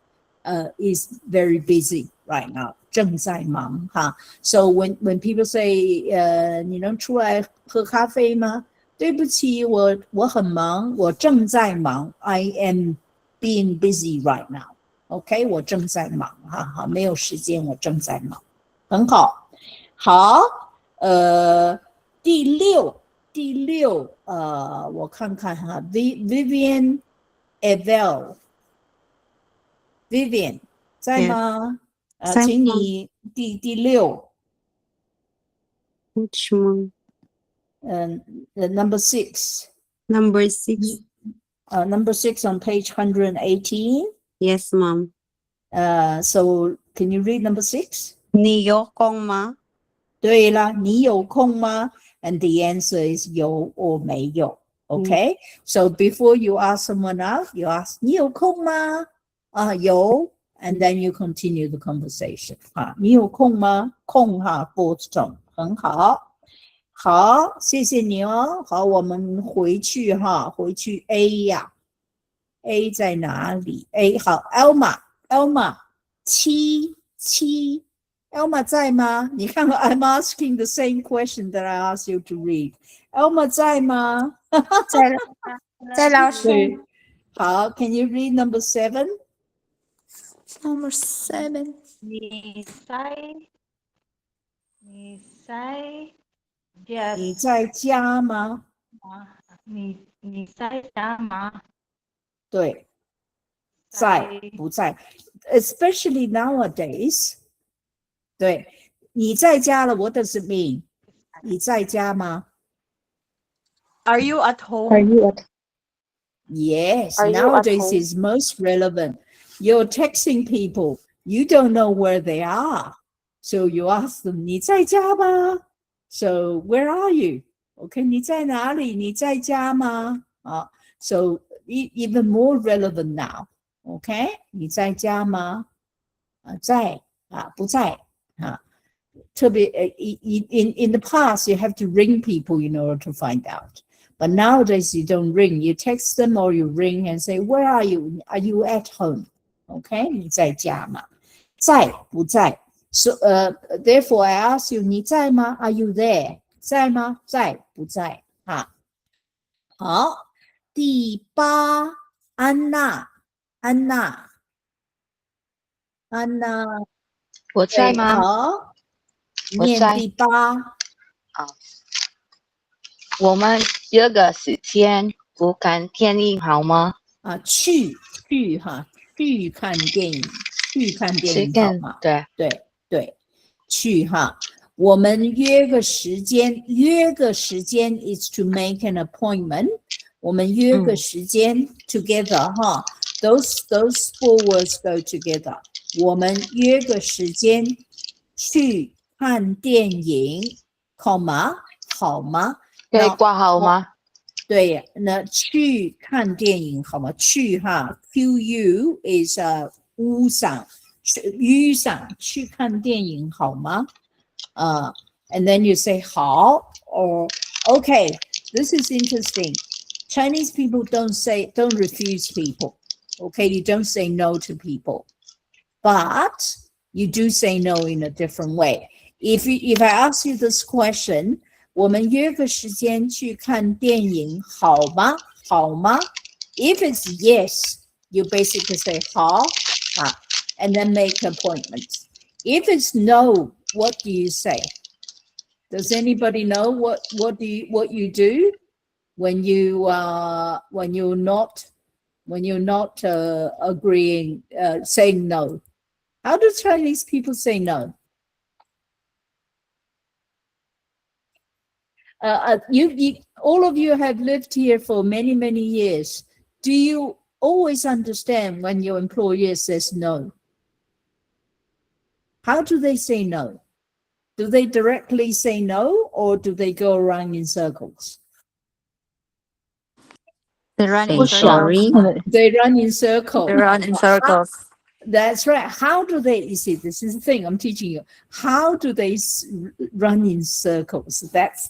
is very busy right now， 正在忙哈。So when people say 你能出来喝咖啡吗？对不起，我很忙，我正在忙。I am being busy right now。 OK， 我正在忙哈，好，没有时间，我正在忙。很好。好，第六，我看看哈 ，Vivian Evel。Vivian 在吗？请你第六。Which one? Number 6. Number 6. Number 6 on page 118. Yes, ma'am. So can you read number 6? 你有空吗？对啦，你有空吗？ And the answer is 有 or 没有。Okay? So before you ask someone else, you ask 你有空吗？有。And then you continue the conversation. 你有空吗？空哈 both tone 很好。好，谢谢你哦。好，我们回去哈，回去 A 呀。A 在哪里 ？A 好 ，Elma 七 Elma 在吗？你看 ，I'm asking the same question that I asked you to read. Elma 在吗？在老师。对，好 ，Can you read number 7? Number 7. 你在家吗？你在家吗？对，在不在 ？Especially nowadays. 对，你在家了 ，What does it mean？ 你在家吗 Are you at home? Are you at？Yes, Are you at nowadays home? is most relevant. you're texting people, you don't know where they are. So you ask them, 你在家吗? So where are you? Okay, 你在哪里? 你在家吗? So even more relevant now. Okay, 你在家吗? 在不在? To be in the past, you have to ring people in order to find out. But nowadays, you don't ring. You text them or you ring and say, where are you? Are you at home? Okay, 你在家吗? 在不在? So therefore, I ask you, 你在吗? Are you there? 在吗? 在不在? 好，第八，安娜，安娜，安娜，我在吗？好，我在。念第八。我们约个时间不看电影好吗？去看电影，去看电影好吗？对，去哈。我们约个时间，约个时间 is to make an appointment。我们约个时间 together 哈。Those four words go together。我们约个时间去看电影，好吗？好吗？可以挂号吗？对，那去看电影好吗？去哈 ，QU is 屋上，雨上去看电影好吗？And then you say 好 or okay. This is interesting. Chinese people don't refuse people. Okay, you don't say no to people, but you do say no in a different way. If I ask you this question. 我们约个时间去看电影好吗？好吗？ If it's yes, you basically say 好 and then make appointments. If it's no, what do you say? Does anybody know what you do when you're not agreeing, saying no? How do Chinese people say no? You all of you have lived here for many, many years. Do you always understand when your employer says no? How do they say no? Do they directly say no, or do they go around in circles? They run in sorry. They run in circles. They run in circles. That's right. How do they, you see, this is the thing I'm teaching you. How do they run in circles? That's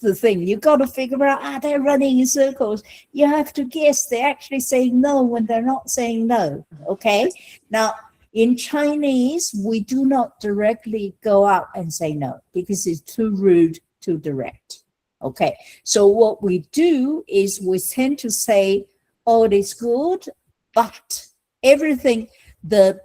the thing. You got to figure out, they're running in circles. You have to guess they're actually saying no when they're not saying no. Okay. Now, in Chinese, we do not directly go out and say no because it's too rude, too direct. Okay. So what we do is we tend to say, oh, it is good, but everything, the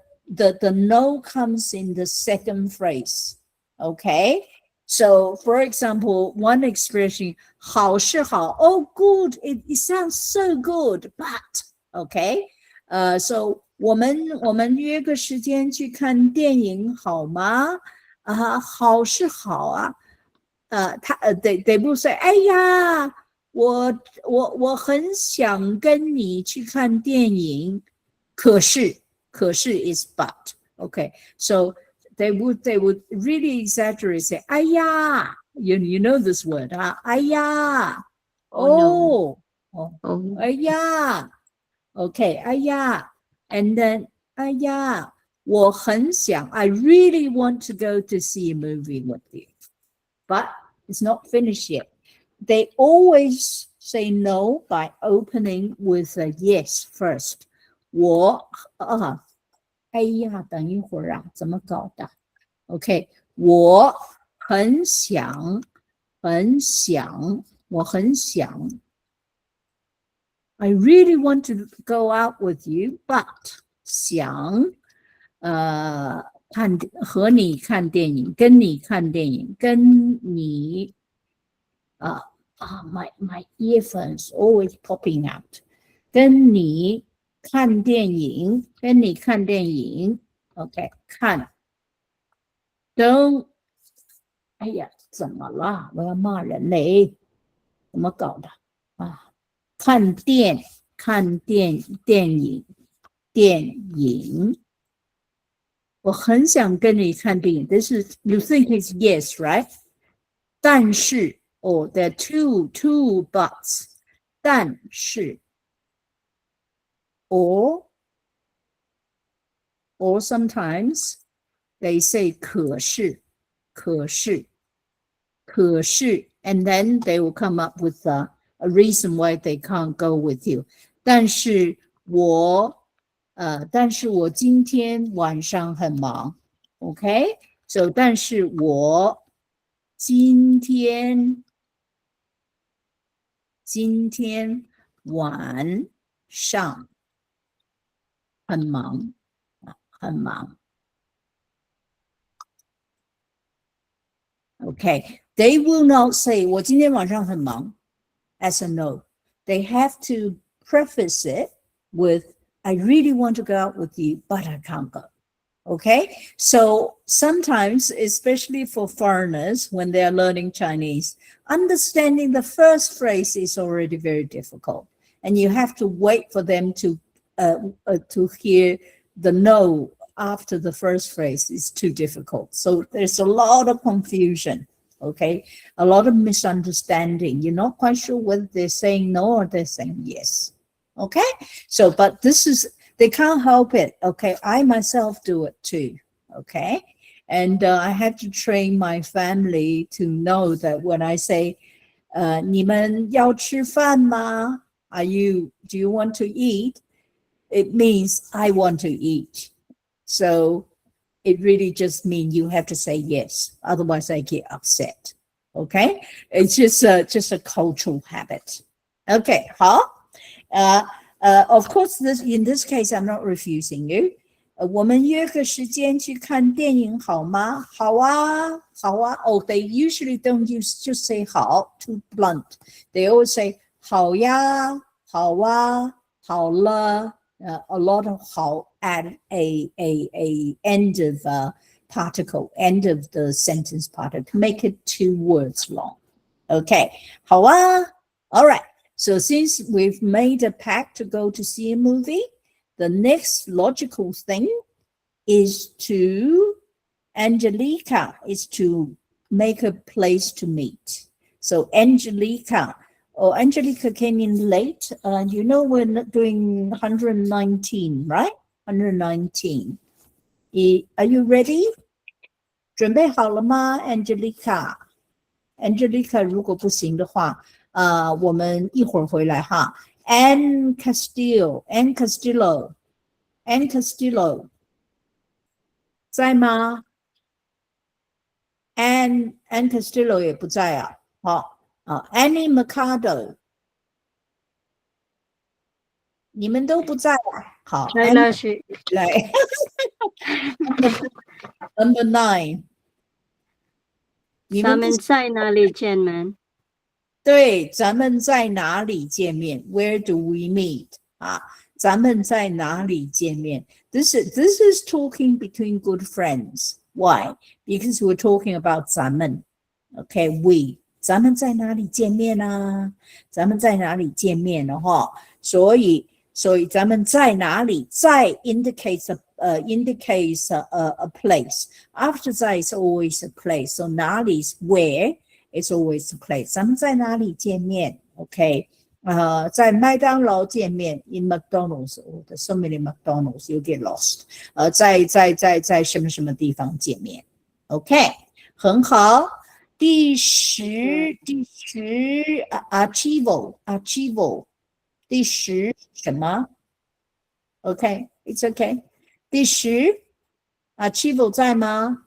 no comes in the second phrase. Okay. So for example, one expression, 好是好, oh, good. It sounds so good, but okay. So 我们约个时间去看电影好吗？好是好啊。they will say, 哎呀，我很想跟你去看电影，可是 is but. Okay, so they would really exaggerate, say, 哎呀, you know this word, 哎呀, oh, no. 哎呀, okay, 哎呀, and then 哎呀，我很想, I really want to go to see a movie with you, but it's not finished yet. They always say no by opening with a yes first. 哎呀，等一会儿啊，怎么搞的 ？OK， 我很想 I really want to go out with you, but 想和你看电影，跟你看电影，跟你my earphones always popping out. 跟你看电影 OK 看 don't 哎呀怎么了我要骂人嘞怎么搞的看电影电影。我很想跟你看电影。This is, you think it's yes, right? 但是 or there are two buts. 但是 or sometimes they say 可是 and then they will come up with a reason why they can't go with you. 但是我今天晚上很忙 ，OK？ So 但是我今天晚上很忙。Okay, they will not say 我今天晚上很忙 as a no. They have to preface it with I really want to go out with you, but I can't go. Okay, so sometimes, especially for foreigners, when they are learning Chinese, understanding the first phrase is already very difficult, and you have to wait for them to hear the no after the first phrase is too difficult. So there's a lot of confusion, okay? A lot of misunderstanding. You're not quite sure whether they're saying no or they're saying yes, okay? So, but this is, they can't help it, okay? I myself do it too, okay? And I have to train my family to know that when I say, 你们要吃饭吗? Do you want to eat? It means I want to eat. So it really just means you have to say yes. Otherwise I get upset, okay? It's just a cultural habit. Okay, 好。Of course, in this case, I'm not refusing you. 我们约个时间去看电影好吗？好啊，好啊。Oh, they usually don't just say 好, too blunt. They always say 好呀，好啊，好了。A lot of 好 at a end of particle, end of the sentence particle to make it 2 words long. Okay, 好啊。All right. So since we've made a pact to go to see a movie, the next logical thing is to make a place to meet. So Angelica came in late. You know we're doing 119, right? 119. Are you ready? 准备好了吗 Angelica 如果不行的话我们一会儿回来哈。Ann Castillo 在吗？ Ann Castillo 也不在啊。好Annie Mercado 你们都不在啊。好，来老师，来Number 9， 咱们在哪里见面？对，咱们在哪里见面 ？Where do we meet？ 咱们在哪里见面 ？This is talking between good friends. Why? Because we're talking about 咱们 ，okay? We 咱们在哪里见面啊？咱们在哪里见面了哈？所以咱们在哪里？在 indicates a place. After 在 is always a place. So 哪里 is where. It's always a place. 咱们在哪里见面 ？Okay. 在麦当劳见面 in McDonald's. Oh, there's so many McDonald's. You get lost. 在什么什么地方见面 ？Okay. 很好。第10 archivo 第10什么 ？Okay, it's okay. 第10 archivo 在吗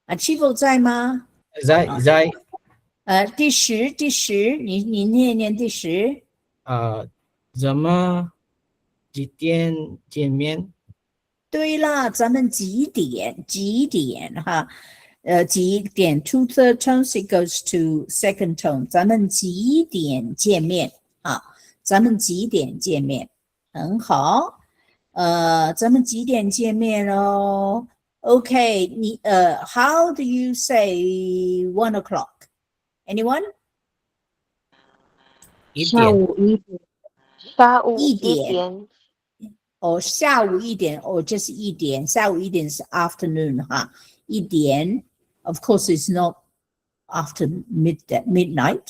？archivo 在吗？在。第10，你念第10。咱们几点见面？对啦，咱们几点哈？几点 to third tones it goes to second tone. 咱们几点见面啊？咱们几点见面？很好。咱们几点见面哦？Okay, 你how do you say 1 o'clock? Anyone? 下午1点。下午一一点点， or 下午一点 or just 一点，下午一点是 afternoon 哈，一点 of course it's not after midnight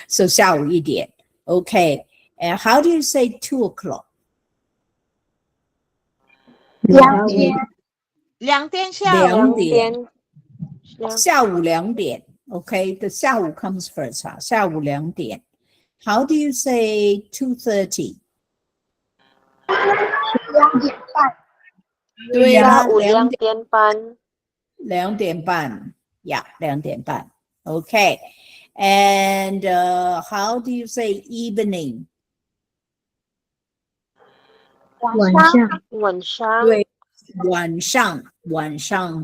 so 下午一点 okay and how do you say 2 o'clock 两点，两点下两午，点下午2点 okay the 下午 comes first 哈，下午2点 how do you say 2:30两点半，对啦，下午2点半， 2点半 yeah 2点半 okay and how do you say evening 晚上，晚上，对，晚上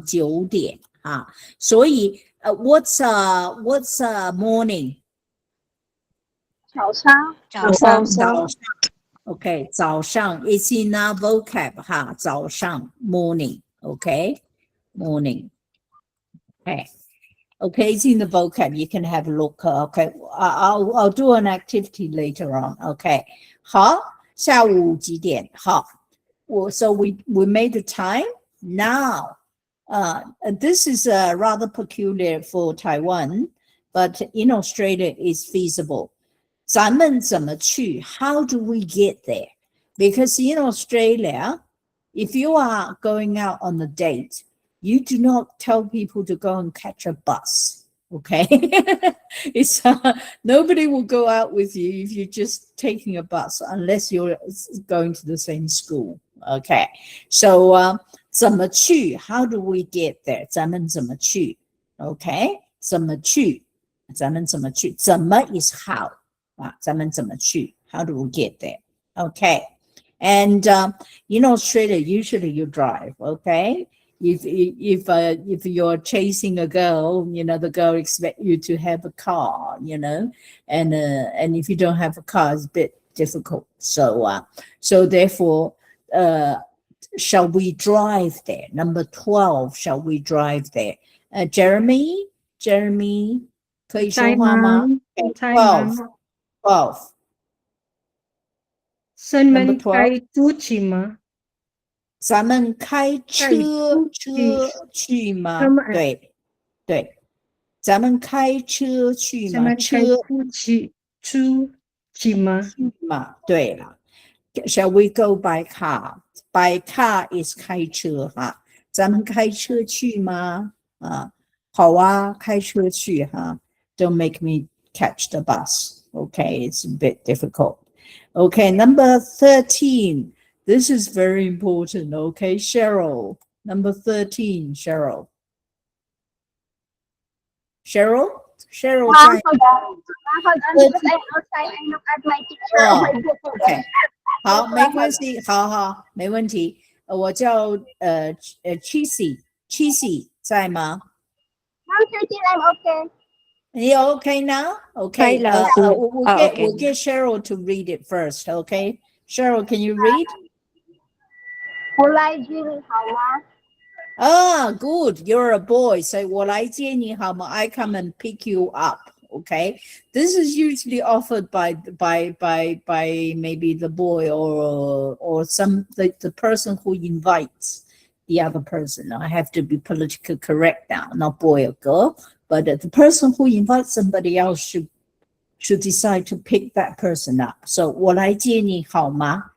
9点啊，所以what's morning 早上，早上，早上 OK 早上 is in our vocab 哈，早上 morning OK morning okay okay it's in the vocab you can have a look okay I'll do an activity later on okay 好，下午几点？好。So we made the time. Now, this is rather peculiar for Taiwan, but in Australia it's feasible. 咱们怎么去? How do we get there? Because in Australia, if you are going out on a date, you do not tell people to go and catch a bus. Okay, it's nobody will go out with you if you're just taking a bus unless you're going to the same school. Okay, so 怎么去? How do we get there? 咱们怎么去? Okay, 怎么去? 咱们怎么去? 怎么 is how. 咱们怎么去? How do we get there? Okay, and in Australia, usually you drive. Okay. If you're chasing a girl, you know the girl expect you to have a car, you know, and if you don't have a car, it's a bit difficult. So therefore, shall we drive there? Number 12, shall we drive there? Jeremy, 可以说话吗？ 12. 咱 Number 们 12. 开出去吗？咱们开车去吗？对，咱们开车去吗？咱们开出去吗？对了。Shall we go by car? By car is 开车哈。咱们开车去吗？好啊，开车去哈。Don't make me catch the bus. Okay, it's a bit difficult. Okay, number 13. This is very important. Okay, Cheryl. Number 13, Cheryl. Cheryl? Cheryl. Hold on, because I'm outside. I look at my picture on my book. Okay. 好，没关系，好，没问题。我叫Chissy 在吗？ I'm 13, I'm okay. You okay now? Okay. We'll get Cheryl to read it first. Okay. Cheryl, can you read? 我来接你好吗？ Good. You're a boy. So 我来接你好吗? I come and pick you up. Okay. This is usually offered by maybe the boy or the person who invites the other person. I have to be politically correct now, not boy or girl, but the person who invites somebody else should decide to pick that person up. So 我来接你好吗?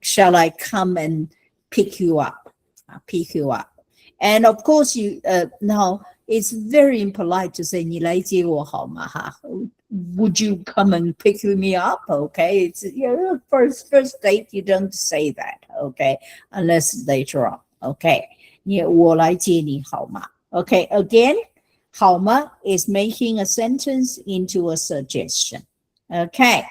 Shall I come and pick you up? Pick you up. And of course, now it's very impolite to say 你来接我好吗? Would you come and pick me up? Okay, it's first date. You don't say that. Okay, unless later on. Okay, 我来接你好吗? Okay, again, 好吗 is making a sentence into a suggestion. Okay.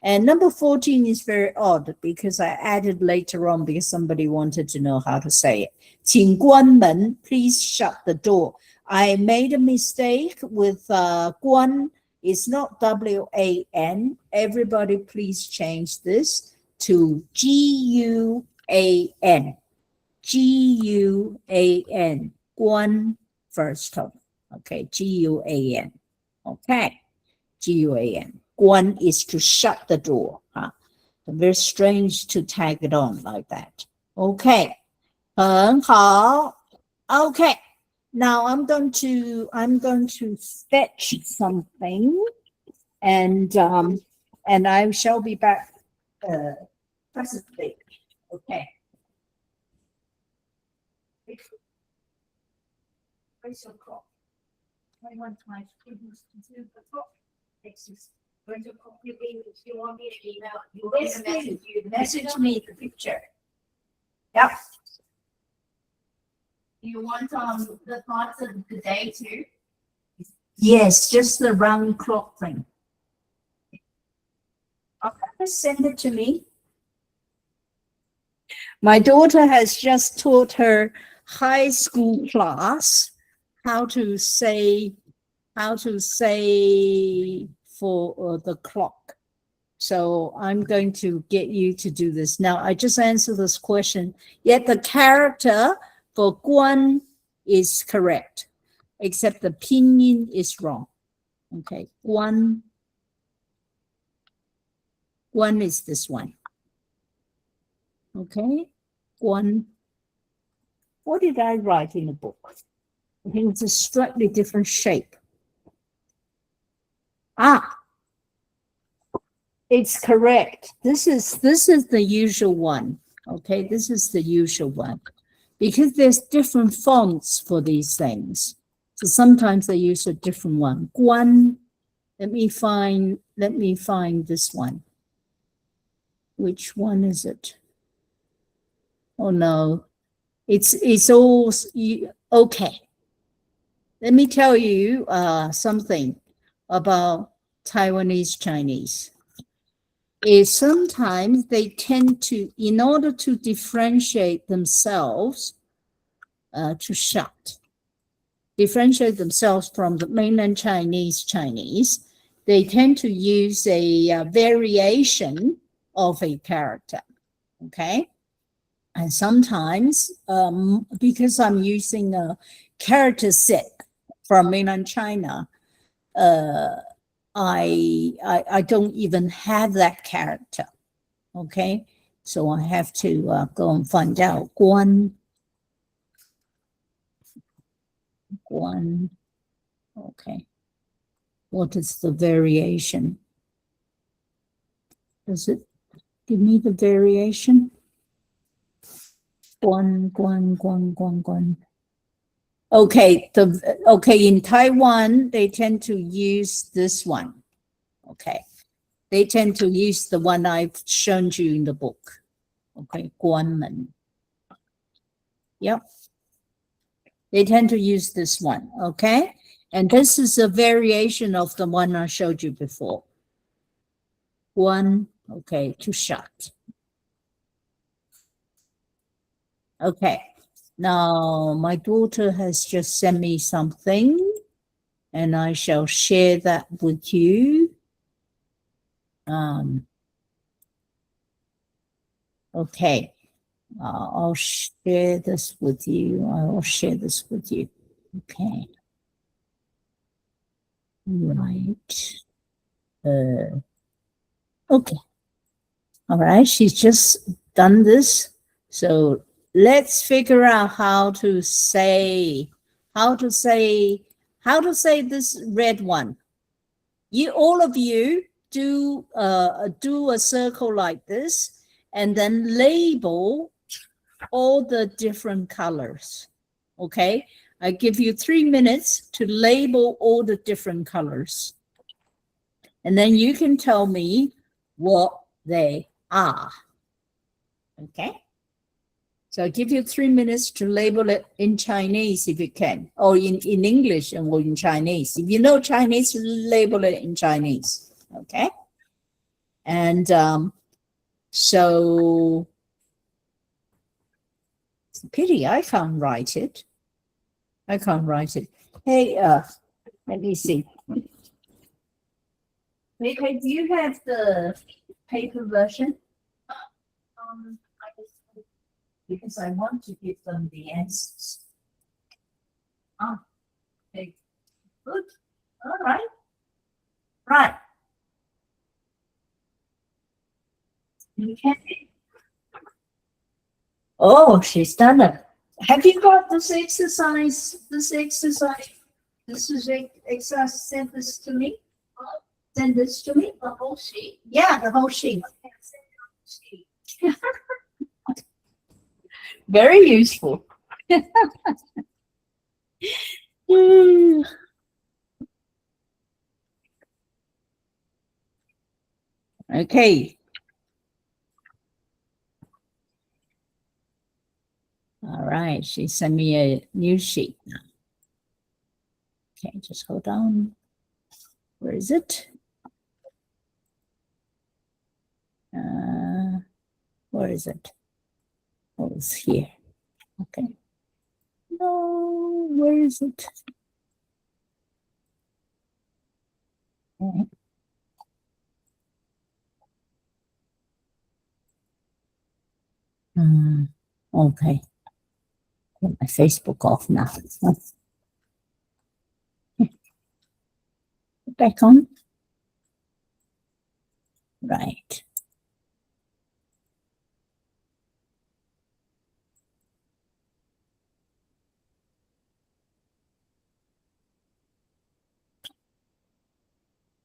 And number 14 is very odd because I added later on because somebody wanted to know how to say it. 请关门, please shut the door. I made a mistake with 关. It's not W-A-N. Everybody please change this to G-U-A-N. G-U-A-N. 关 first tone. Okay, G-U-A-N. Okay, G-U-A-N. 关 is to shut the door. Very strange to tag it on like that. Okay. 很好. Okay. Now I'm going to fetch something, and I shall be back presently. Okay. Where's your clock? 21 times 2 to the clock. Where's your clock? You want me to email? You message me the picture. Yep. You want the parts of the day too? Yes, just the round clock thing. Okay, send it to me. My daughter has just taught her high school class how to say for the clock. So I'm going to get you to do this. Now, I just answered this question. Yet the character for Guan is correct, except the pinyin is wrong. Okay, Guan is this one. Okay, Guan. What did I write in the book? I think it's a slightly different shape. It's correct. This is the usual one. Okay, this is the usual one. Because there's different fonts for these things. So sometimes they use a different one. Guan. Let me find this one. Which one is it? Oh no. It's all okay. Let me tell you something about Taiwanese Chinese. Is sometimes they tend to, in order to differentiate themselves, differentiate themselves from the mainland Chinese, they tend to use a variation of a character, okay? And sometimes, because I'm using a character set from mainland China, I don't even have that character, okay? So I have to go and find out. Guan, okay. What is the variation? Does it give me the variation? Guan. Okay, in Taiwan, they tend to use this one. Okay. They tend to use the one I've shown you in the book. Okay, Guanmen. Yep. They tend to use this one, okay? And this is a variation of the one I showed you before. One, okay, too short. Okay. Now, my daughter has just sent me something, and I shall share that with you. Okay. I'll share this with you. Okay. Right. Okay. All right. She's just done this. So let's figure out how to say this red one. All of you do a circle like this, and then label all the different colors. Okay, I give you 3 minutes to label all the different colors, and then you can tell me what they are. Okay, so I give you 3 minutes to label it in Chinese if you can, or in English or in Chinese. If you know Chinese, label it in Chinese. Okay, and so it's a pity I can't write it. Hey, let me see. Okay, do you have the paper version? Because I want to give them the answers. Okay, good. All right. Right. Okay. Oh, she's done it. Have you got this exercise? This exercise. This is exercise. Send this to me. Send this to me. The whole sheet. Yeah, the whole sheet. Very useful. Okay. All right, she sent me a new sheet now. Okay, just hold on. Where is it? Where is it? Oh, it's here. Okay. No, where is it? Okay. Okay. Get my Facebook off now. Back on. Right.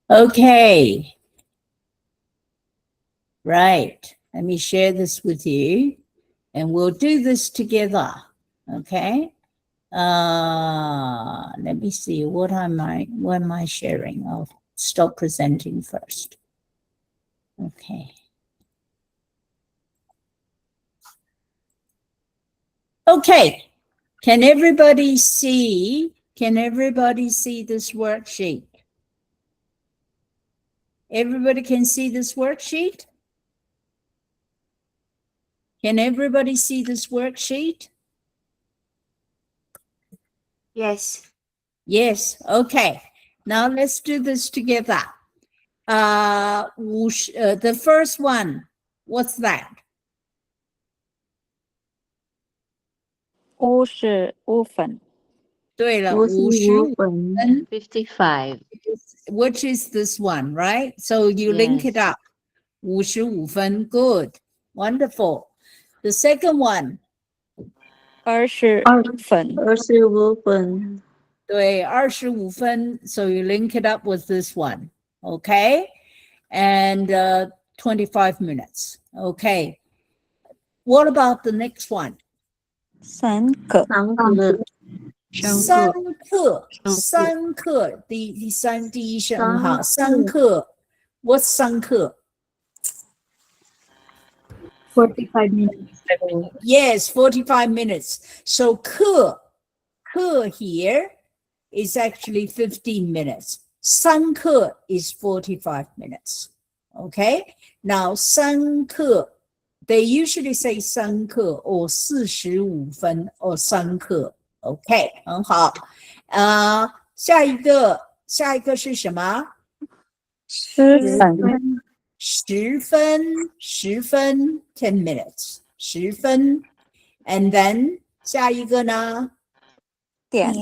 Okay. Right. Let me share this with you and we'll do this together. Okay. Let me see. What am I sharing? I'll stop presenting first. Okay. Okay. Can everybody see this worksheet? Everybody can see this worksheet? Can everybody see this worksheet? Yes. Yes. Okay. Now let's do this together. The first one, what's that? 55分。对了，55分。 55. Which is this one, right? So you link it up. 55分. Good. Wonderful. The second one. 25分。25分。对，25分. So you link it up with this one. Okay. And 25 minutes. Okay. What about the next one? 3课。三课，第一声哈，三课。What's 三课？ 45 minutes. Yes, 45 minutes. So 课 here is actually 15 minutes. 三课 is 45 minutes. Okay. Now 三课 they usually say 三课 or 45分 or 三课。OK， 很好。下一个是什么10分。10分 10 minutes 10分 and then 下一个呢？点，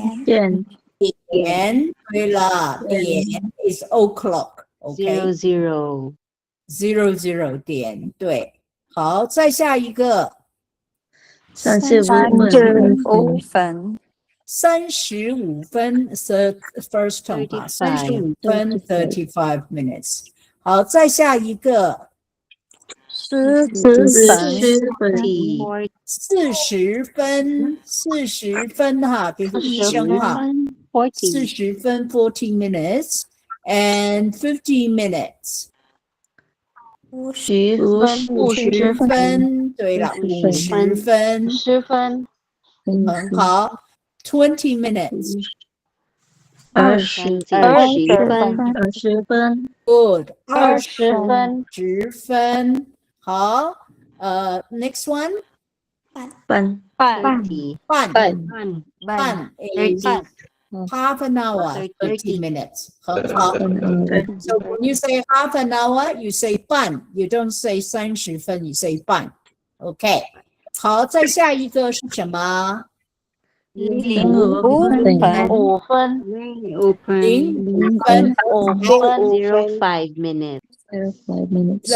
对了，点 is o'clock。 OK， 00点，对。好，再下一个。35分。35分 first term 哈，35分 35 minutes。好，再下一个40分哈，第一声哈，40分 40 minutes and 50 minutes。50分，对了，50分，10分，很好。20 minutes。20分。 Good。 20分。好。Next one。半 is half an hour, 30 minutes. 很好。So when you say half an hour, you say 半 you don't say 30分 you say 半 OK。 好，再下一个是什么05分，05分，05 minutes。5 minutes.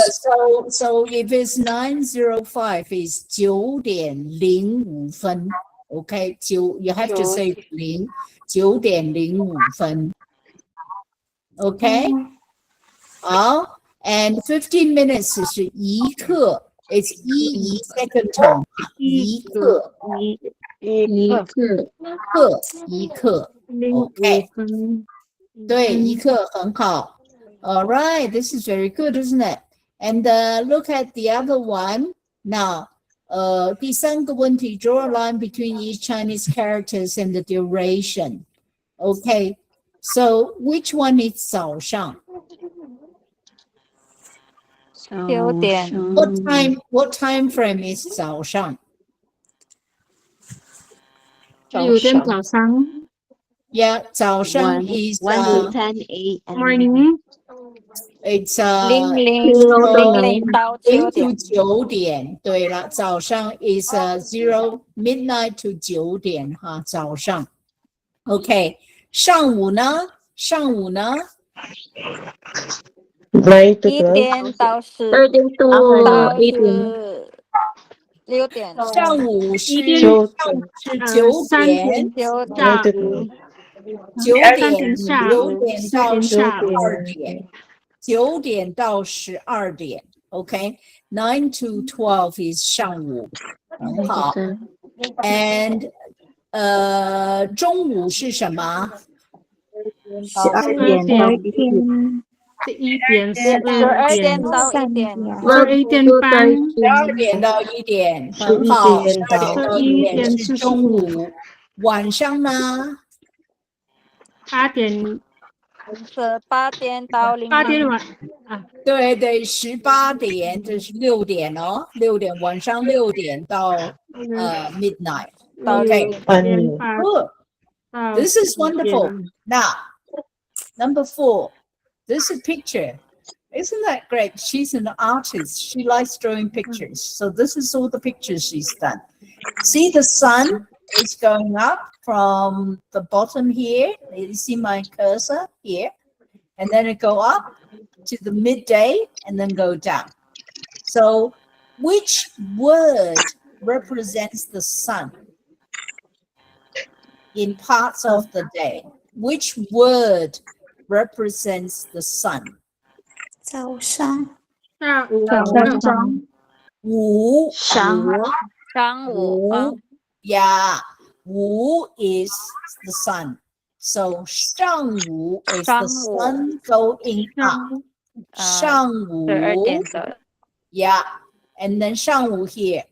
So if it's 9:05, it's 9:05. Okay, you have to say 9:05. Okay. And 15 minutes 是一刻 it's 一 second tone 一刻一刻 okay 对一刻很好 all right this is very good isn't it and look at the other one now 第三个问题 draw a line between each Chinese characters and the duration okay so which one is 早上9点 What time frame is 早上6点早上 Yeah, 早上 is 1 to 10 a.m. morning it's 00到9 to 点9点对了早上 is 0 midnight to 9点哈早上 OK 上午呢9 to 1 12. 点到10 13 to 到 18 6点上午是9点9 9 to 点 9点到12 12. 点9点到12点 OK 9 to 12 is 上午很好 and 中午是什么12点到1点1点12点到1点12点半12点到1点很好12点到1点是中午晚上呢8点18点到8点晚对对18点这是6点哦6点晚上6点到midnight okay good this is wonderful now number 4 this is a picture isn't that great she's an artist she likes drawing pictures so this is all the pictures she's done see the sun is going up from the bottom here you see my cursor here and then it go up to the midday and then go down so which word represents the sun in parts of the day which word represents the sun 早上午上午 yeah 午 is the sun so 上午 is the sun going up 上午12点的 yeah and then 上午 here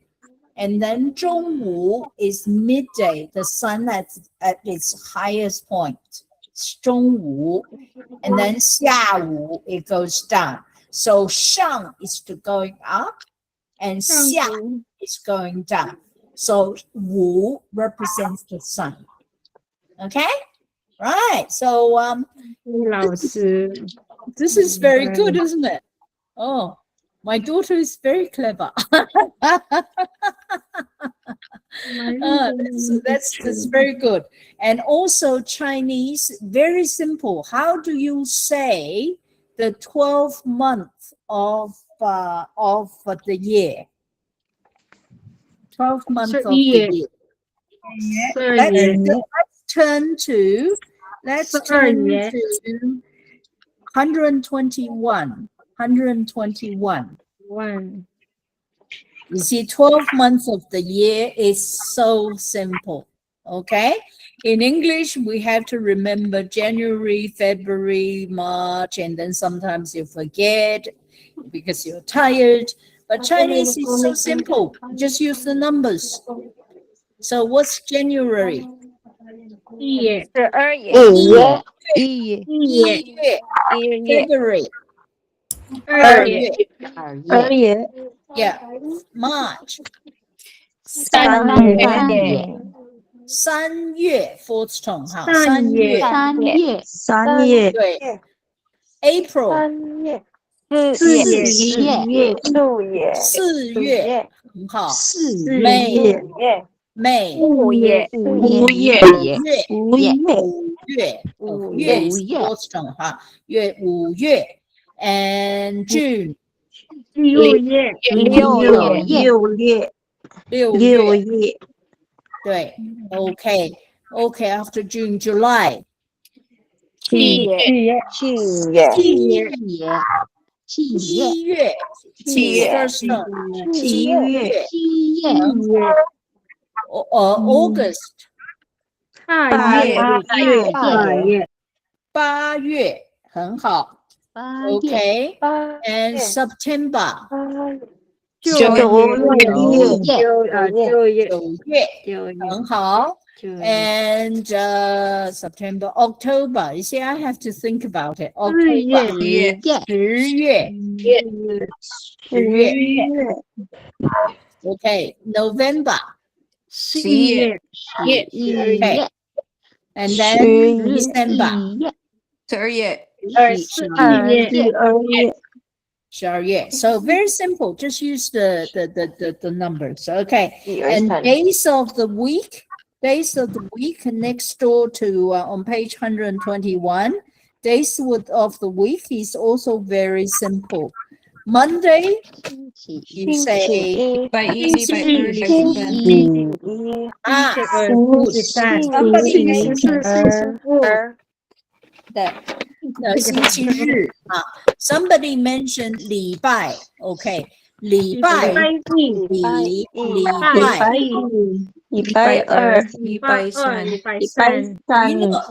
and then 中午 is midday the sun at its highest point 中午 and then 下午 it goes down so 上 is to going up and 下 is going down so 午 represents the sun okay right so this is very good isn't it oh my daughter is very clever that's very good and also Chinese very simple how do you say the 12th month of the year 12th month of the year let's turn to 121 you see 12 months of the year is so simple okay in English we have to remember January February March and then sometimes you forget because you're tired but Chinese is so simple just use the numbers so what's January 1月 February 2月 yeah March 3月 fourth tone 哈3月对 April 4月很好 May 5月5月 fourth tone 哈5月 And June. 6月6月对 Okay. Okay, after June, July. 7月7月 first term. 7月August. 8月很好 Okay. And September. 9月很好 And September, October. You see, I have to think about it. October. 10月 Okay. November. 11月 Okay. And then December. 12月 So very simple. Just use the numbers. Okay. And days of the week. Days of the week next door to on page 121. Days of the week is also very simple. Monday, you say good. Somebody mentioned星期日 Somebody mentioned 礼拜 Okay. 礼拜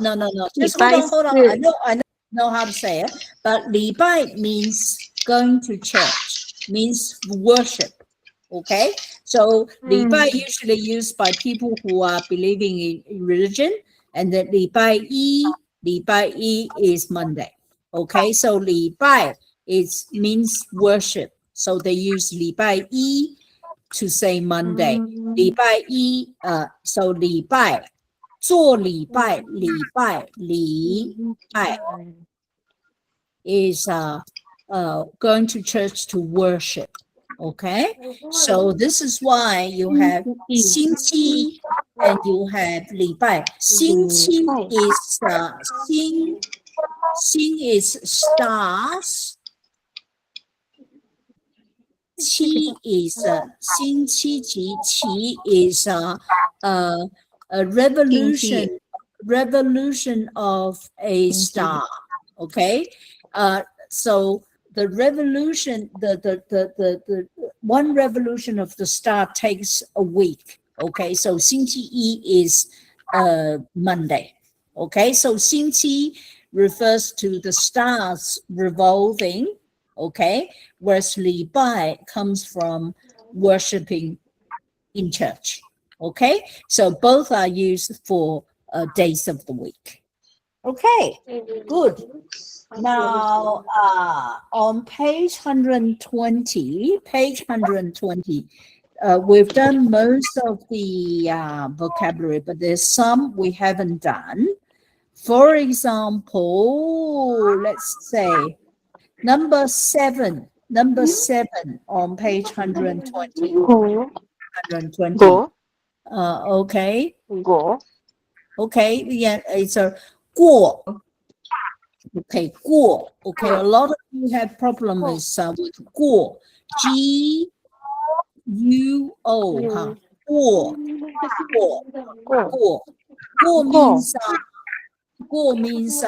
No. Just hold on. I know how to say it. But 礼拜 means going to church, means worship. Okay. So 礼拜 usually used by people who are believing in religion. And then 礼拜一 is Monday. Okay. So 礼拜 means worship. So they use 礼拜一 to say Monday. 礼拜一 so 礼拜做礼拜 is going to church to worship. Okay, so this is why you have 星期 and you have 礼拜. 星期 is 星 is stars. 七 is 星期几 qi is a revolution of a star. Okay, so the revolution, the one revolution of the star takes a week. Okay, so 星期一 is Monday. Okay, so 星期 refers to the stars revolving. Okay, whereas 礼拜 comes from worshiping in church. Okay, so both are used for days of the week. Okay, good. Now, on page 120, we've done most of the vocabulary, but there's some we haven't done. For example, let's say number seven on page 120. 120. Okay. Okay, yeah, it's a 过. Okay, 过. Okay, a lot of you have problems with 过. G-U-O. 过 means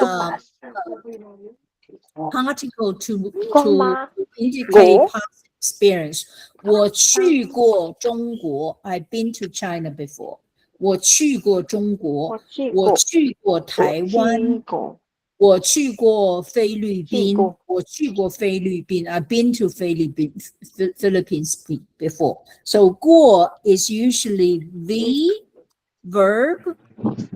particle to indicate past experience. 我去过中国 I've been to China before. 我去过中国我去过台湾我去过菲律宾 I've been to Philippines before. So 过 is usually the verb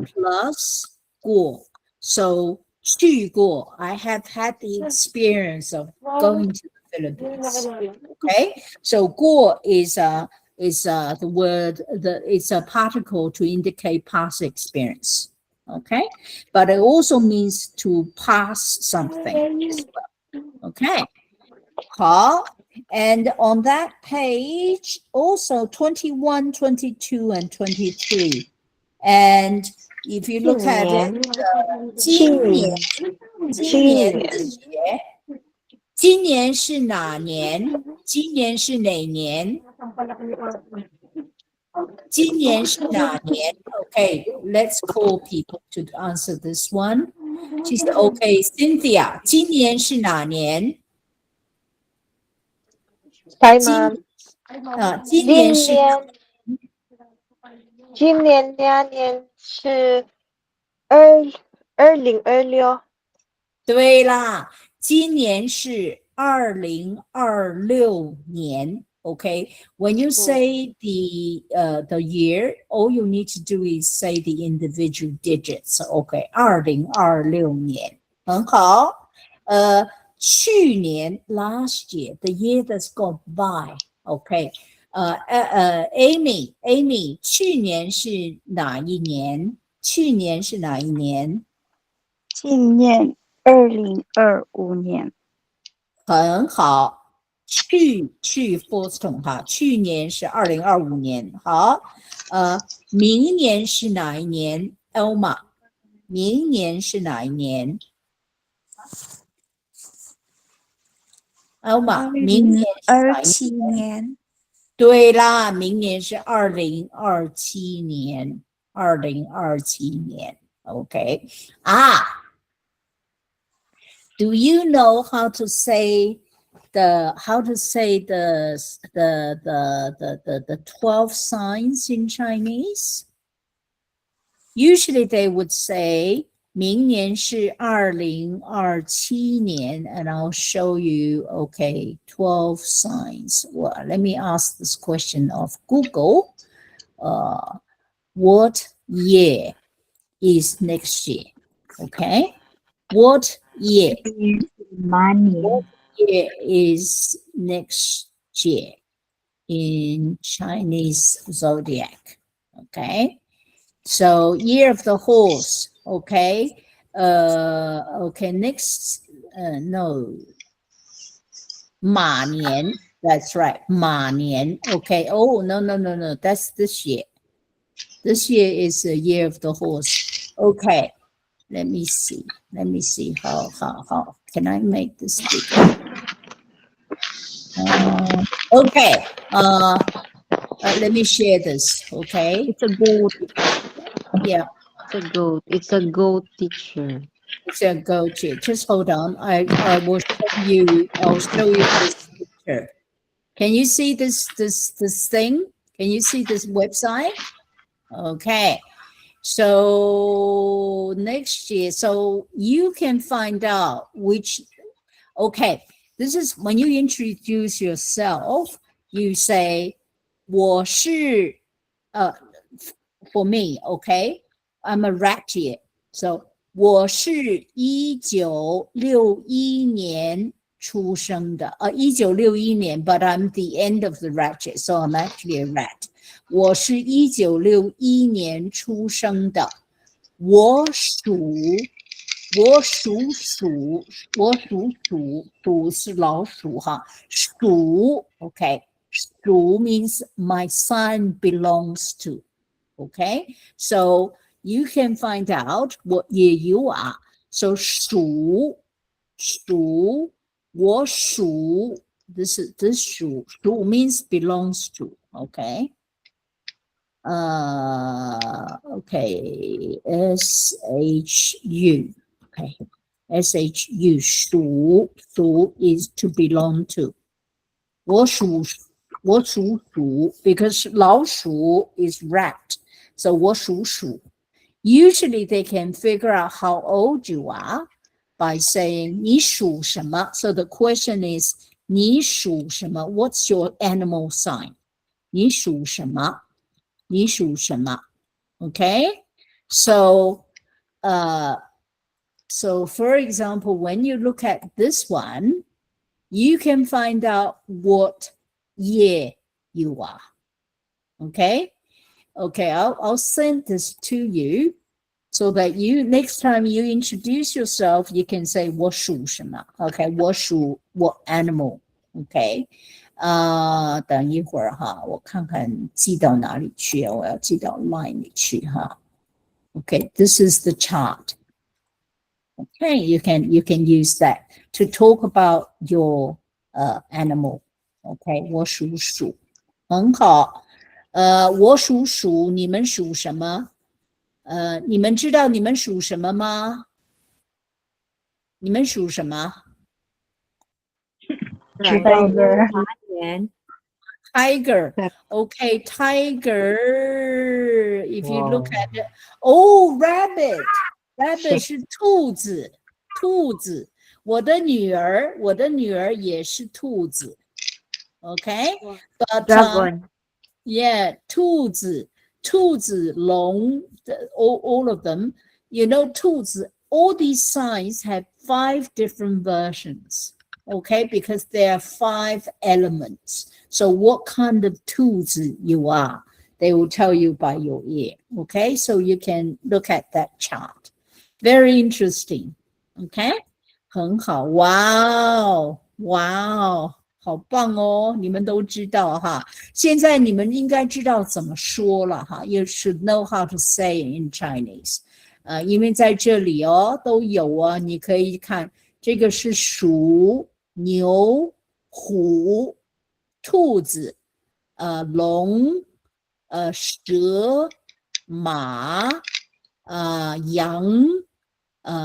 plus 过. So 去过 I have had the experience of going to the Philippines. Okay, so 过 is the word it's a particle to indicate past experience. Okay, but it also means to pass something as well. Okay, and on that page also 21, 22, and 23. And if you look at it, 今年今年是哪年？今年是哪年？今年是哪年 ？Okay, let's call people to answer this one. She said, "Okay, Cynthia, 今年是哪年？ Hi, ma'am. 今年是今年那年是2026。对啦，今年是2026年。Okay, when you say the year, all you need to do is say the individual digits. Okay, 2026年，很好。去年 last year, the year that's gone by. Okay, Amy, 去年是哪一年？去年是哪一年？今年2025年。很好。去 first tone 哈，去年是2025年。好，明年是哪一年 ？Elma， 明年是哪一年 ？Elma， 明年是哪一年？对啦，明年是2027年。2027年 ，OK 啊。Do you know how to say the 12 signs in Chinese? Usually they would say 明年是2027年 and I'll show you, okay, 12 signs. Well, let me ask this question of Google. What year is next year? Okay. What year? What year is next year in Chinese zodiac? Okay. So year of the horse. Okay. Okay. Next. No. 马年. That's right. 马年. Okay. Oh, no. That's this year. This year is the year of the horse. Okay. Let me see. How can I make this bigger? Okay. Let me share this. Okay. It's a goat. Yeah. It's a goat. It's a goat teacher. It's a goat. Just hold on. I will show you. I'll show you this picture. Can you see this thing? Can you see this website? Okay. So next year, so you can find out which, okay, this is when you introduce yourself, you say, 我是, for me, okay, I'm a rat here. So, 我是1961年出生的, 1961年, but I'm the end of the rat, so I'm actually a rat. 我是1961年出生的，我属是老鼠哈，属 OK， 属 means my son belongs to OK， so you can find out what year you are. So 我属 this属 means belongs to OK。Okay, SHU. Okay, SHU. 属 is to belong to. 我属 because 老鼠 is rat. So 我属鼠. Usually they can figure out how old you are by saying 你属什么? So the question is 你属什么? What's your animal sign? 你属什么? 你属什么? Okay, so for example, when you look at this one, you can find out what year you are. Okay, I'll send this to you so that you next time you introduce yourself, you can say 我属什么? Okay, 我属 what animal? Okay. 等一会儿哈，我看看寄到哪里去啊？我要寄到 Line 里去哈。Okay, this is the chart. Okay, you can use that to talk about your animal. Okay, 我属鼠，很好。我属鼠，你们属什么？你们知道你们属什么吗？你们属什么？ Tiger. Tiger. Okay, tiger. If you look at it, oh, rabbit. Rabbit 是兔子，兔子。我的女儿也是兔子。Okay, but Dragon. yeah, 兔子、龙 all of them. You know, 兔子, all these signs have 5 different versions. Okay, because there are 5 elements. So what kind of 兔子 you are, they will tell you by your ear. Okay, so you can look at that chart. Very interesting. Okay, 很好。Wow, wow. 好棒哦，你们都知道哈。现在你们应该知道怎么说了哈。You should know how to say in Chinese。因为在这里哦都有啊，你可以看这个是鼠、牛、虎、兔子、龙、蛇、马、羊、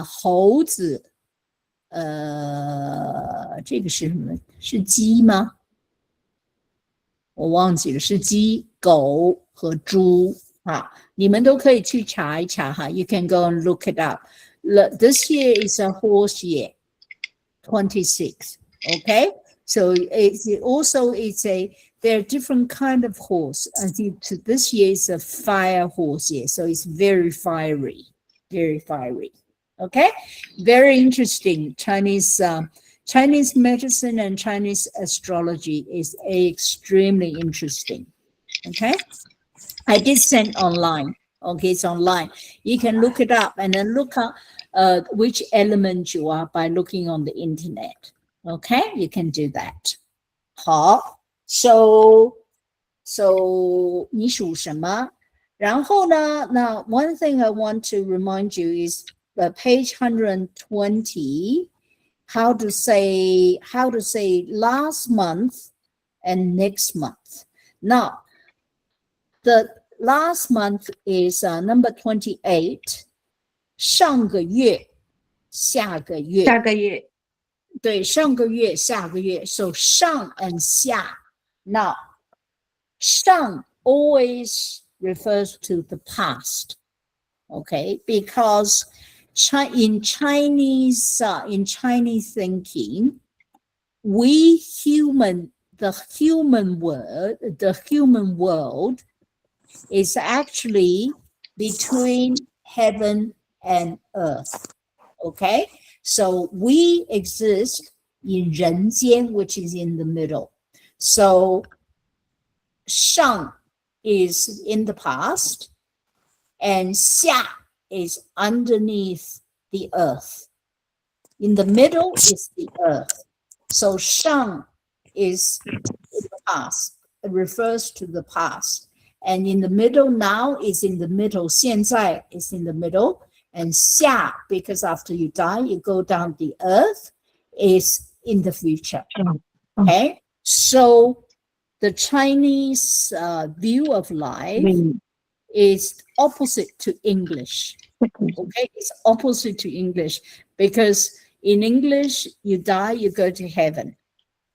猴子。这个是什么？是鸡吗？我忘记了，是鸡、狗和猪啊。你们都可以去查一查哈。You can go and look it up. This year is a horse year, 26. Okay, so there are different kind of horse. I think this year is a fire horse year, so it's very fiery, very fiery. Okay, very interesting. Chinese medicine and Chinese astrology is extremely interesting. Okay, I did send online. Okay, it's online. You can look it up and then look up which element you are by looking on the internet. Okay, you can do that. 好 ，so 你属什么？然后呢，那 one thing I want to remind you is page 120, how to say last month and next month. Now, the last month is number 28. 上个月，下个月。下个月。对，上个月，下个月。So 上 and 下。Now, 上 always refers to the past. Okay, because in Chinese thinking, the human world is actually between heaven and earth. Okay, so we exist in 人间, which is in the middle. So 上 is in the past, and 下 is underneath the earth. In the middle is the earth. So 上 is in the past. It refers to the past. And in the middle now is in the middle. 现在 is in the middle. And 下, because after you die, you go down the earth, is in the future. Okay? So the Chinese view of life is opposite to English. Okay, it's opposite to English because in English, you die, you go to heaven.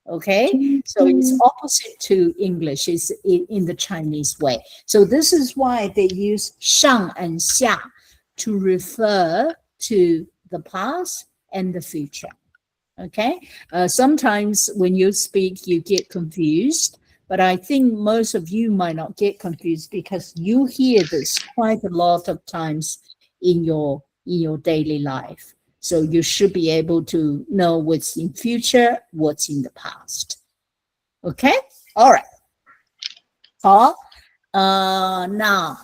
Okay, so it's opposite to English. It's in the Chinese way. So this is why they use 上 and 下 to refer to the past and the future. Okay, sometimes when you speak, you get confused. But I think most of you might not get confused because you hear this quite a lot of times in your daily life. So you should be able to know what's in future, what's in the past. Okay? All right. Now,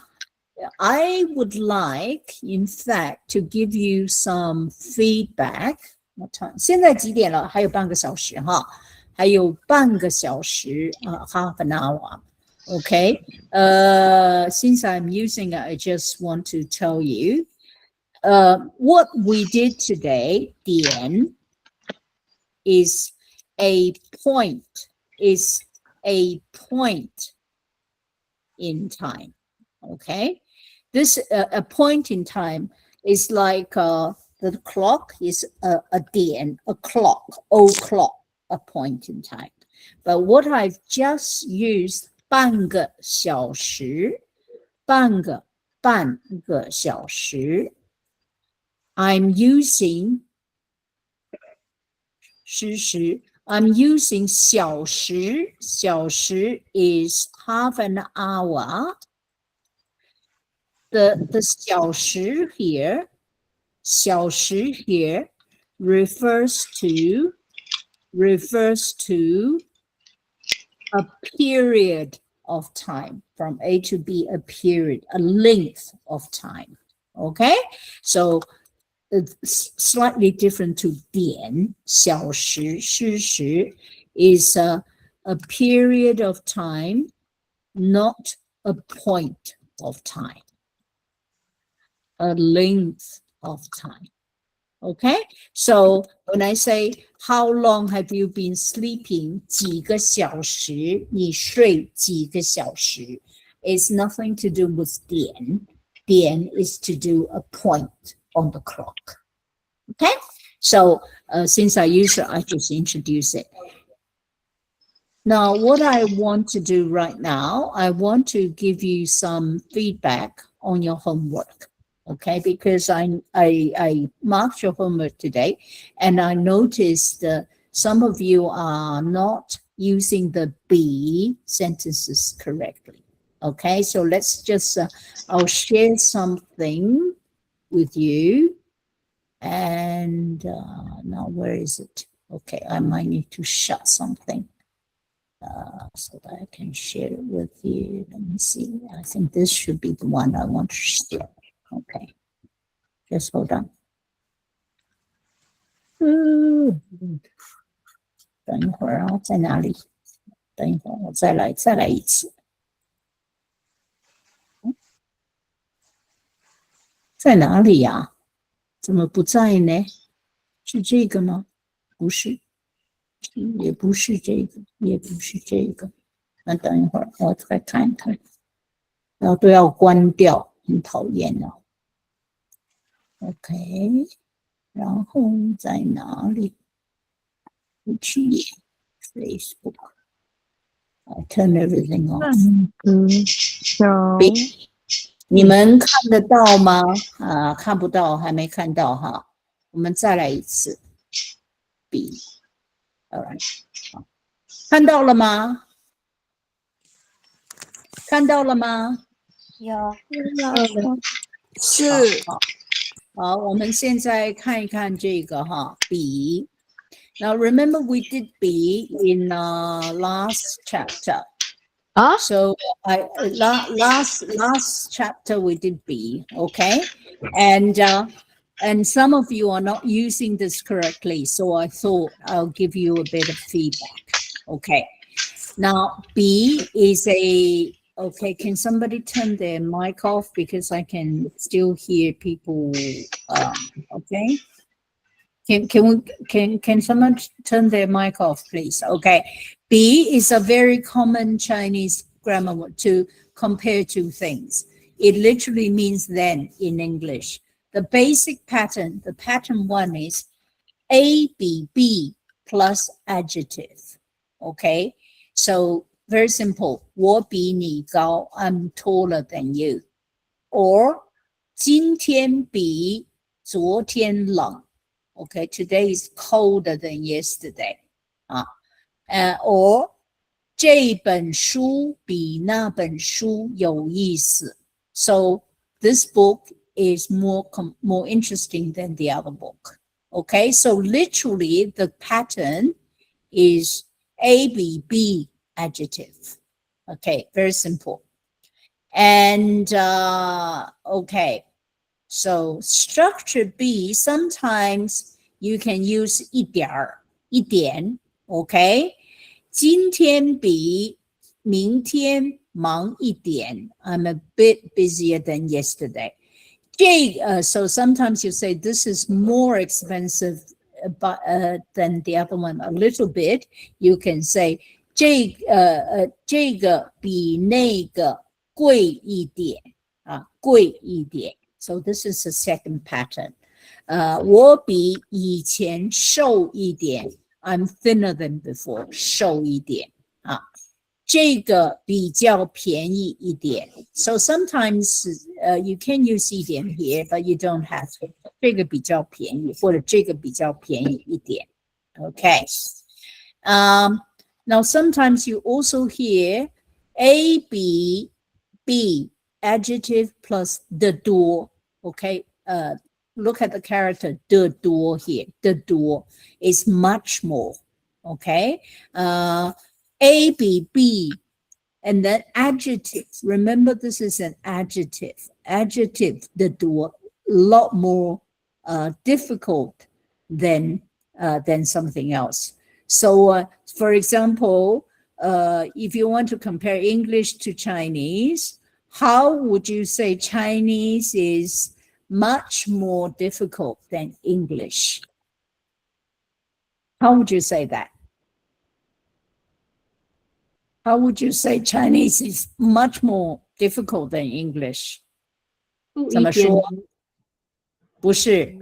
I would like, in fact, to give you some feedback. What time? 现在几点了？还有半个小时哈。还有半个小时 half an hour. Okay. Since I'm using it, I just want to tell you, what we did today, 点 is a point, in time. Okay, this a point in time is like the clock is a 点, a clock, o'clock, a point in time. But what I've just used 半个小时, 半个小时, I'm using 时, I'm using 小时, 小时 is half an hour. The 小时 here, 小时 here refers to a period of time, from A to B, a period, a length of time. Okay, so it's slightly different to 点, 小时, 时时 is a period of time, not a point of time, a length of time. Okay, so when I say how long have you been sleeping, 几个小时你睡几个小时, it's nothing to do with 点. 点 is to do a point on the clock. Okay, so since I use it, I just introduce it. Now, what I want to do right now, I want to give you some feedback on your homework. Okay, because I marked your homework today, and I noticed some of you are not using the be sentences correctly. Okay, so let's just, I'll share something with you. And now where is it? Okay, I might need to shut something so that I can share it with you. Let me see. I think this should be the one I want to share. Okay, just hold on. 等一会儿啊，在哪里？等一会儿，我再来一次。在哪里呀？怎么不在呢？是这个吗？不是，也不是这个，也不是这个。那等一会儿，我再看一看。然后都要关掉，很讨厌哦。OK， 然后在哪里？不去 Facebook。I turn everything off。你们看得到吗？看不到，还没看到哈。我们再来一次。B， alright， 看到了吗？看到了吗？有，是。好，我们现在看一看这个哈 ，B。Now remember we did B in last chapter. So last chapter we did B, okay? And some of you are not using this correctly, so I thought I'll give you a bit of feedback. Okay. Now B is a okay. Can somebody turn their mic off because I can still hear people? Okay. Can someone turn their mic off, please? Okay. B is a very common Chinese grammar word to compare two things. It literally means then in English. The basic pattern, the pattern one is A, B, B plus adjective. Okay. So very simple. 我比你高, I'm taller than you. Or 今天比昨天冷. Okay, today is colder than yesterday. Or 这本书比那本书有意思. So this book is more interesting than the other book. Okay, so literally the pattern is A, B, B adjective. Okay, very simple. And okay. So structure B, sometimes you can use 一点, okay? 今天比明天忙一点. I'm a bit busier than yesterday. So sometimes you say this is more expensive than the other one a little bit. You can say 这个比那个贵一点啊，贵一点。So this is the second pattern. 我比以前瘦一点。I'm thinner than before. 瘦一点啊。这个比较便宜一点。So sometimes you can use 一点 here, but you don't have to. 这个比较便宜，或者这个比较便宜一点。Okay. Now sometimes you also hear A, B, B, adjective plus the door. Okay. Look at the character the door here. The door is much more. Okay. A, B, B, and then adjective. Remember, this is an adjective. Adjective, the door, a lot more difficult than something else. So, for example, if you want to compare English to Chinese, how would you say Chinese is much more difficult than English? How would you say that? How would you say Chinese is much more difficult than English? 怎么说？不是。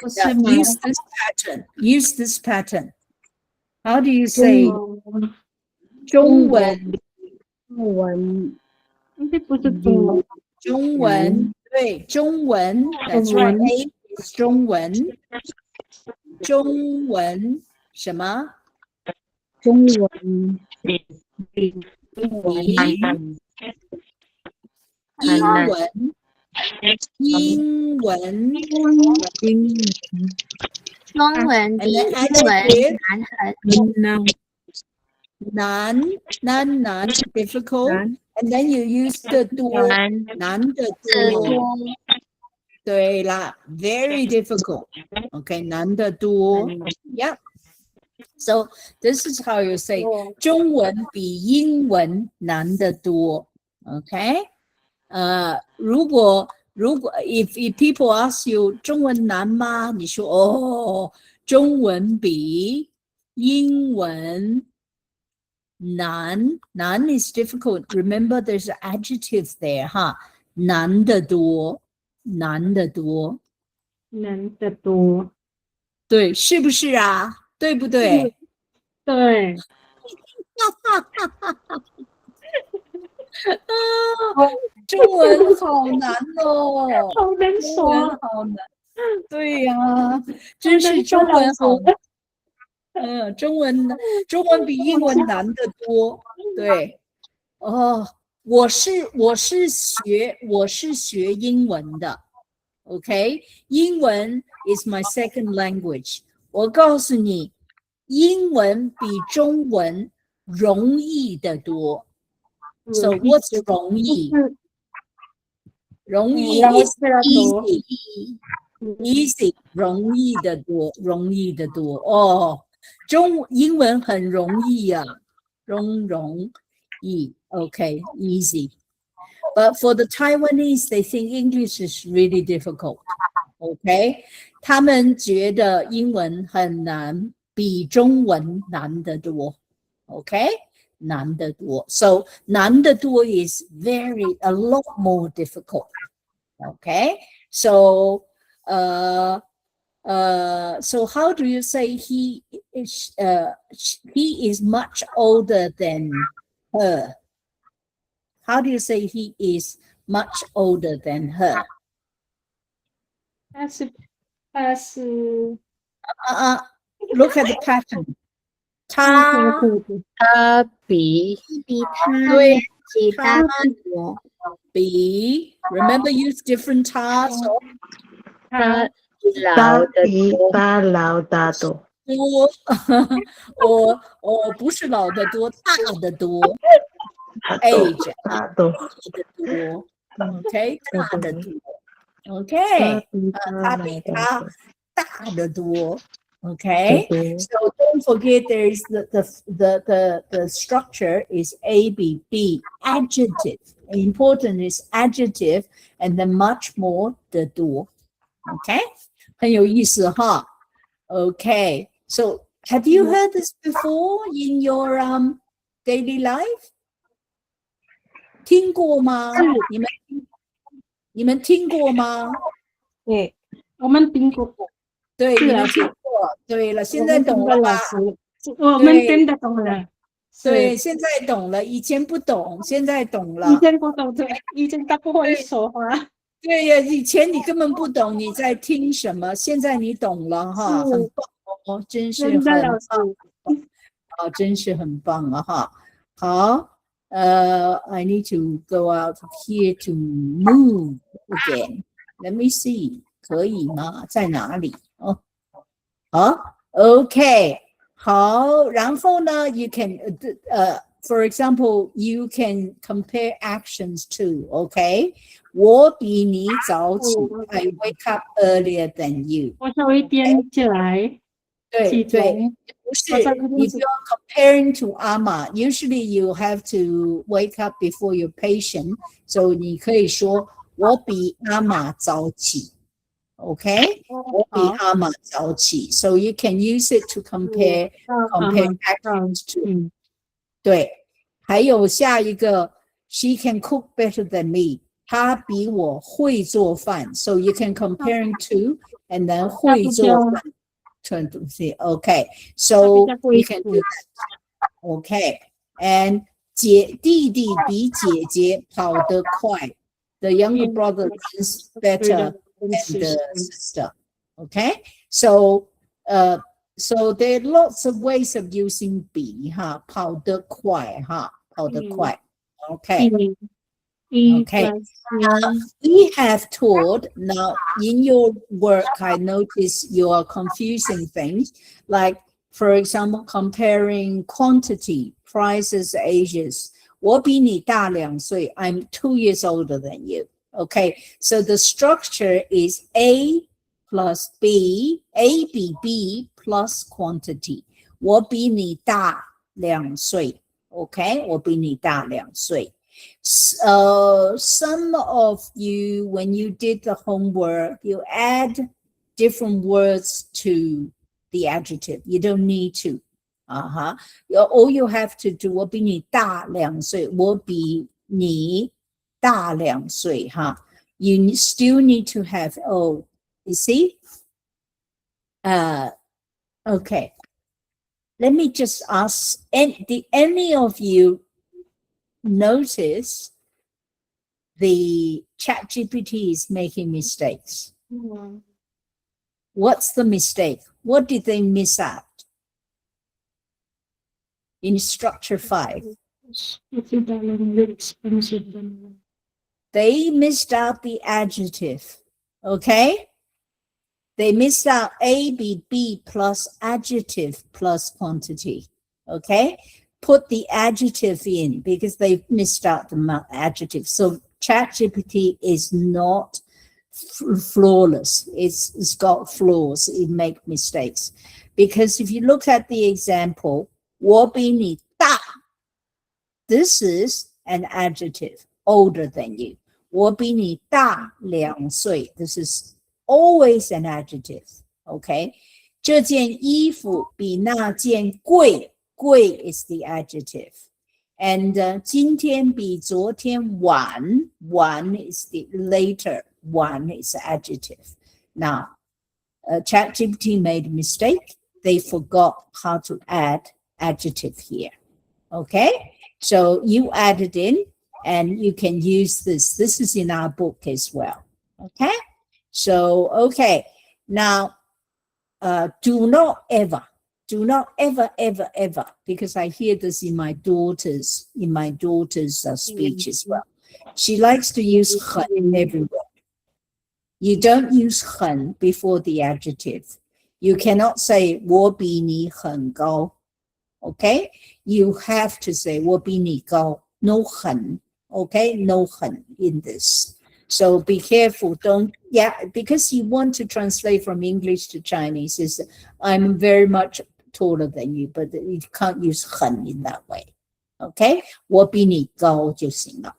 Use this pattern. Use this pattern. How do you say 中文？中文，对，中文。That's right. A is 中文。中文什么？中文。英文，英文，中文比英文难 difficult, and then you use 的多，难的多，对啦 ，very difficult. Okay, 难的多 ，yeah. So this is how you say 中文比英文难得多 ，OK？ 如果 if people ask you 中文难吗？你说哦，中文比英文难。难 is difficult. Remember, there's an adjective there, 哈，难得多，难得多，难得多。对，是不是啊？对不对？对。中文好难哦，好难说，中文好难。对呀，真是中文好难。中文比英文难得多。对，哦，我是学英文的。OK， 英文 is my second language。我告诉你，英文比中文容易得多。So what's 容易？容易 is easy. Easy， 容易的多，容易的多。哦，英文很容易啊，容易。Okay, easy. But for the Taiwanese, they think English is really difficult. Okay, 他们觉得英文很难，比中文难得多。Okay, 难得多。So 难得多 is a lot more difficult. Okay, so so how do you say he is much older than her? How do you say he is much older than her? 他是 look at the pattern. 他比他多。比 remember use different 他 so 他老得多。我不是老得多，大得多。Age 大得多。OK， 大得多。OK， 他比他大得多。Okay, so don't forget there is the structure is A, B, B, adjective. important is adjective and then much more 的多。Okay， 很有意思哈。Okay, so have you heard this before in your daily life? 听过吗？你们听过吗？对，我们听过。对，你们听过。对了，现在懂了吧？我们真的懂了。对，现在懂了，以前不懂，现在懂了。以前不懂，对，以前他不会说话。对呀，以前你根本不懂你在听什么，现在你懂了哈，很棒哦，真是很棒啊，真是很棒啊哈。好，I need to go out of here to move again. Let me see， 可以吗？在哪里？哦，好 ，OK， 好，然后呢 ，you can for example, you can compare actions too, okay? 我比你早起 I wake up earlier than you. 我稍微点起来。对对，不是 if you're comparing to Amma, usually you have to wake up before your patient, so 你可以说我比阿玛早起 ，okay? 我比阿玛早起 so you can use it to compare actions too. 对，还有下一个 she can cook better than me. 她比我会做饭 so you can comparing to and then 会做饭 turn to see. Okay, so you can do that. Okay, and 弟弟比姐姐跑得快 the younger brother runs better than the sister. Okay, so so there are lots of ways of using 比哈，跑得快哈，跑得快。Okay. Okay. We have taught now in your work. I notice you are confusing things, like for example, comparing quantity, prices, ages. 我比你大2岁. I'm 2 years older than you. Okay. So the structure is A plus B, A 比 B plus quantity. 我比你大2岁. Okay. 我比你大2岁. Some of you, when you did the homework, you add different words to the adjective. You don't need to. All you have to do, 我比你大2岁，我比你大2岁，哈。You still need to have, oh, you see? Okay. Let me just ask, did any of you notice the ChatGPT is making mistakes? What's the mistake? What did they miss out in structure 5? They missed out the adjective. Okay, they missed out A, B, B plus adjective plus quantity. Okay, put the adjective in because they missed out the adjective. So ChatGPT is not flawless. It's got flaws. It makes mistakes. Because if you look at the example, 我比你大, this is an adjective, older than you. 我比你大2岁, this is always an adjective. Okay? 这件衣服比那件贵, 贵 is the adjective. And 今天比昨天晚, 晚 is the later, 晚 is adjective. Now, ChatGPT made a mistake. They forgot how to add adjective here. Okay? So you add it in and you can use this. This is in our book as well. Okay? So, okay. Now, do not ever, because I hear this in my daughter's speech as well. She likes to use 很 everywhere. You don't use 很 before the adjective. You cannot say 我比你很高. Okay? You have to say 我比你高. No 很. Okay? No 很 in this. So be careful. Don't, because you want to translate from English to Chinese is I'm very much taller than you, but you can't use 很 in that way. Okay? 我比你高就行了.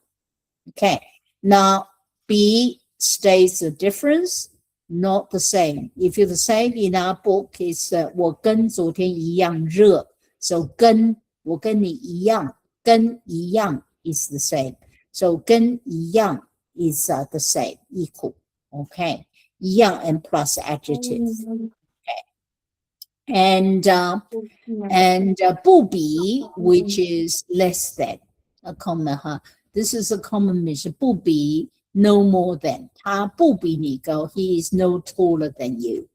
Okay. Now, B stays the difference, not the same. If you're the same in our book, it's 我跟昨天一样热. So 我跟你一样, 跟一样 is the same. So 跟一样 is the same, equal. Okay. 一样 and plus adjective. Okay. And 不比, which is less than a common, this is a common measure. 不比 no more than. 他不比你高, he is no taller than you.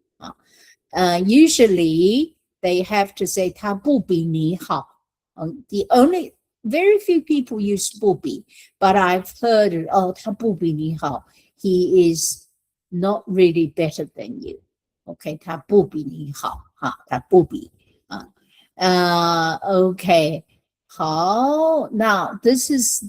Usually they have to say 他不比你好. The only very few people use 不比, but I've heard it, 他不比你好. He is not really better than you. Okay, 他不比你好，他不比okay. 好, now this is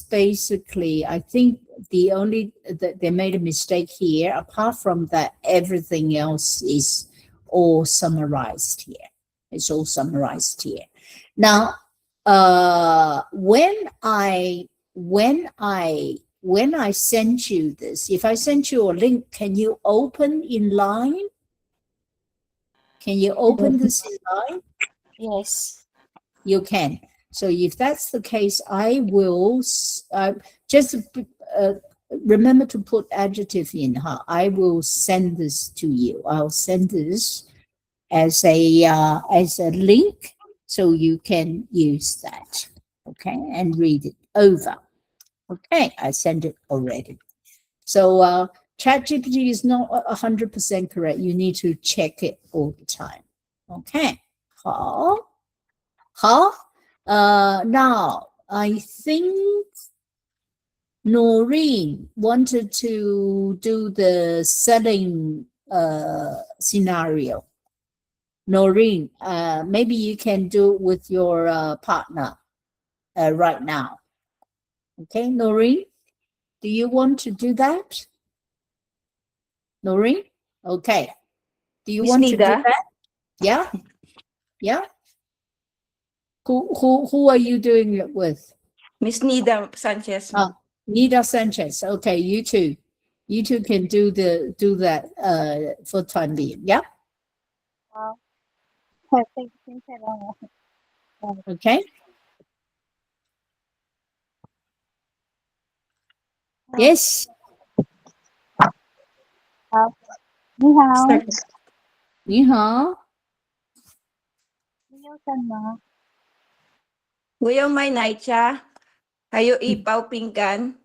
basically, I think the only that they made a mistake here. Apart from that, everything else is all summarized here. It's all summarized here. Now, when I send you this, if I send you a link, can you open in line? Can you open this in line? Yes. You can. So if that's the case, I will just remember to put adjective in. I will send this to you. I'll send this as a link, so you can use that. Okay, and read it over. Okay, I sent it already. So ChatGPT is not 100% correct. You need to check it all the time. Okay. 好. Now I think Noreen wanted to do the selling scenario. Noreen, maybe you can do it with your partner right now. Okay, Noreen, do you want to do that? Noreen? Okay. Do you Miss want to do Nida? that? Yeah? Yeah? Who are you doing it with? Miss Nida Sanchez. Nida Sanchez. Okay, you two. You two can do that for time being. Yeah? Okay. Yes. 你好，你好。你要干嘛？我要买奶茶，还有一包饼干，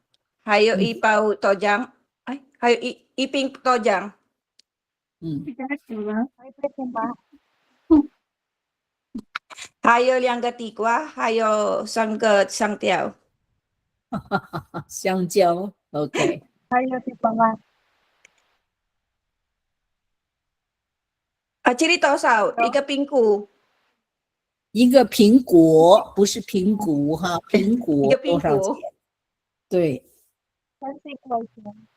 还有一包豆浆，还有一瓶豆浆。还有2个地瓜，还有3个香蕉。香蕉 OK 还有地方吗？这里多少？一个苹果。一个苹果，不是苹果哈，苹果一个苹果多少钱？对30块钱。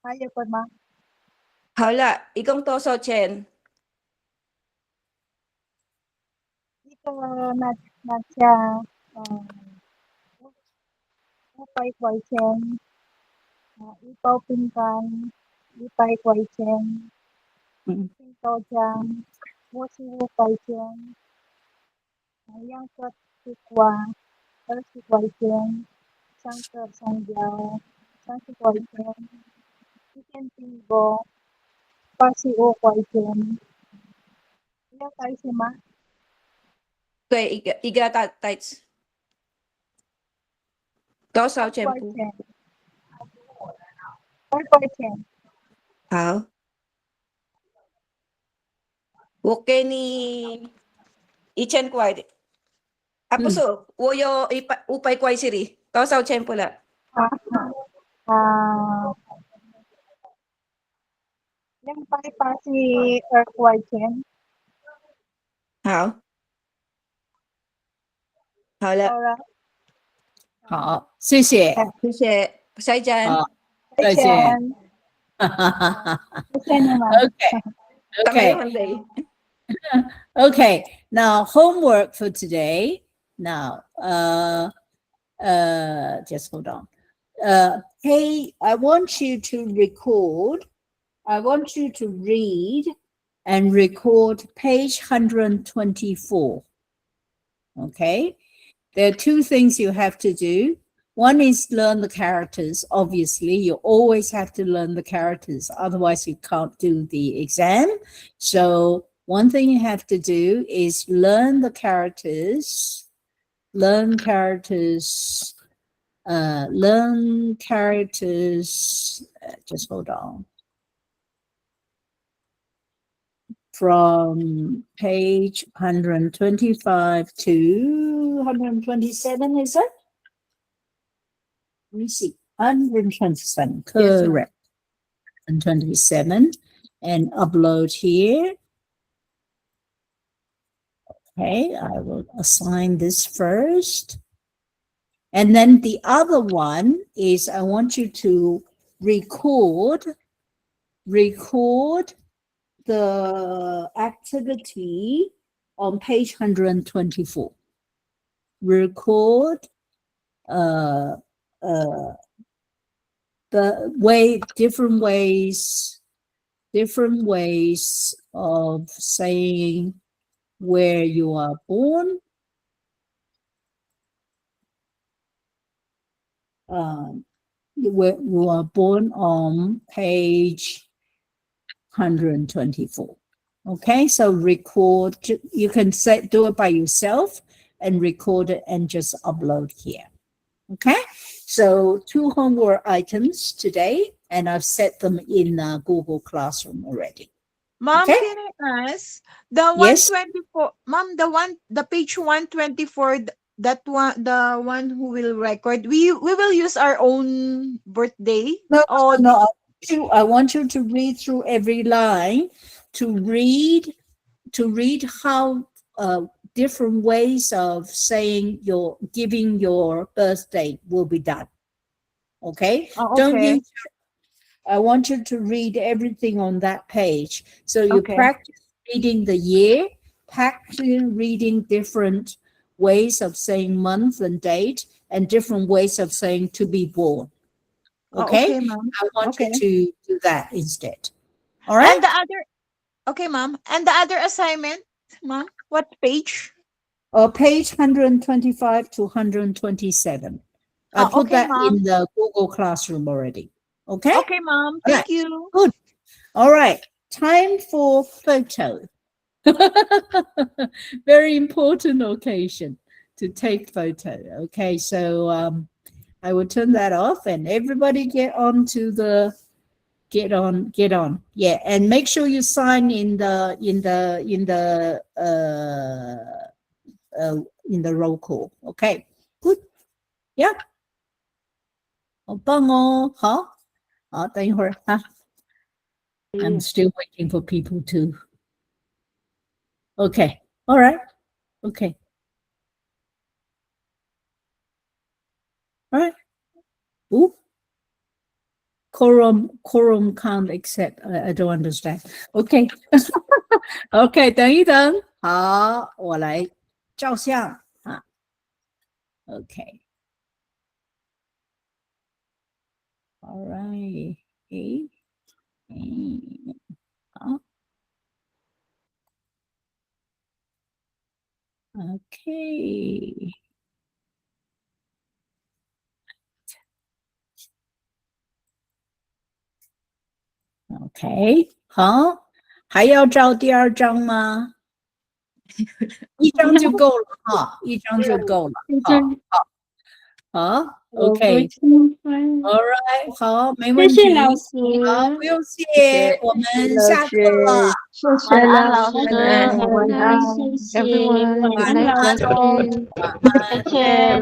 还有什么？好了，一共多少钱？一个那家500块钱，一包饼干100块钱，一瓶豆浆55块钱，2个地瓜20块钱，3个香蕉30块钱，一件苹果85块钱。要带什么？对，一个袋子。多少钱2块钱。好，我给你1000块的。不是，我有500块这里，多少钱不了？282块钱。好，好了，好，谢谢，谢谢，再见，好，再见。谢谢你们。Okay. Okay. Now homework for today. Now, just hold on. Hey, I want you to record. I want you to read and record page 124. Okay? There are two things you have to do. One is learn the characters. Obviously, you always have to learn the characters. Otherwise, you can't do the exam. So one thing you have to do is learn the characters. Learn characters. Just hold on. From page 125 to 127, is it? Let me see. 127, correct. And 27, and upload here. Okay, I will assign this first. And then the other one is I want you to record the activity on page 124. Record the different ways of saying where you are born. You are born on page 124. Okay, so record. You can do it by yourself and record it and just upload here. Okay, so 2 homework items today, and I've set them in Google Classroom already. Mom, okay? Can I ask the Yes? 124? Mom, the page 124. That one, the one who will record. We will use our own birthday. No. I want you to read through every line to read how different ways of saying giving your birthday will be done. Okay? Don't Okay. use I want you to read everything on that page. So you practice reading the year, practice reading different ways of saying month and date, and different ways of saying to be born. Okay? Okay, Mom. I want you to do that instead. All right? And the other, okay, Mom. And the other assignment, Mom, what page? Page 125 to 127. I put okay, that Mom. in the Google Classroom already. Okay? Okay, Mom. Thank you. Good. All right. Time for photo. Very important occasion to take photo. Okay, so I will turn that off and everybody get on. Yeah, and make sure you sign in the roll call. Okay, good. Yeah. 好棒哦，好，好，等一会儿哈。I'm still waiting for people to. Okay, all right, okay. All right. Ooh. Quorum can't accept. I don't understand. Okay. Okay, 等一等。好，我来照相啊。Okay. All right. Hảo. Okay. Okay. 好，还要照第二张吗？一张就够了哈，一张就够了。好，好 ，OK。All right， 好，没问题。谢谢老师。好，不用谢，我们下课了。谢谢老师。晚安，晚安谢谢， ，everyone。晚安，Nice 老师。lesson。谢谢。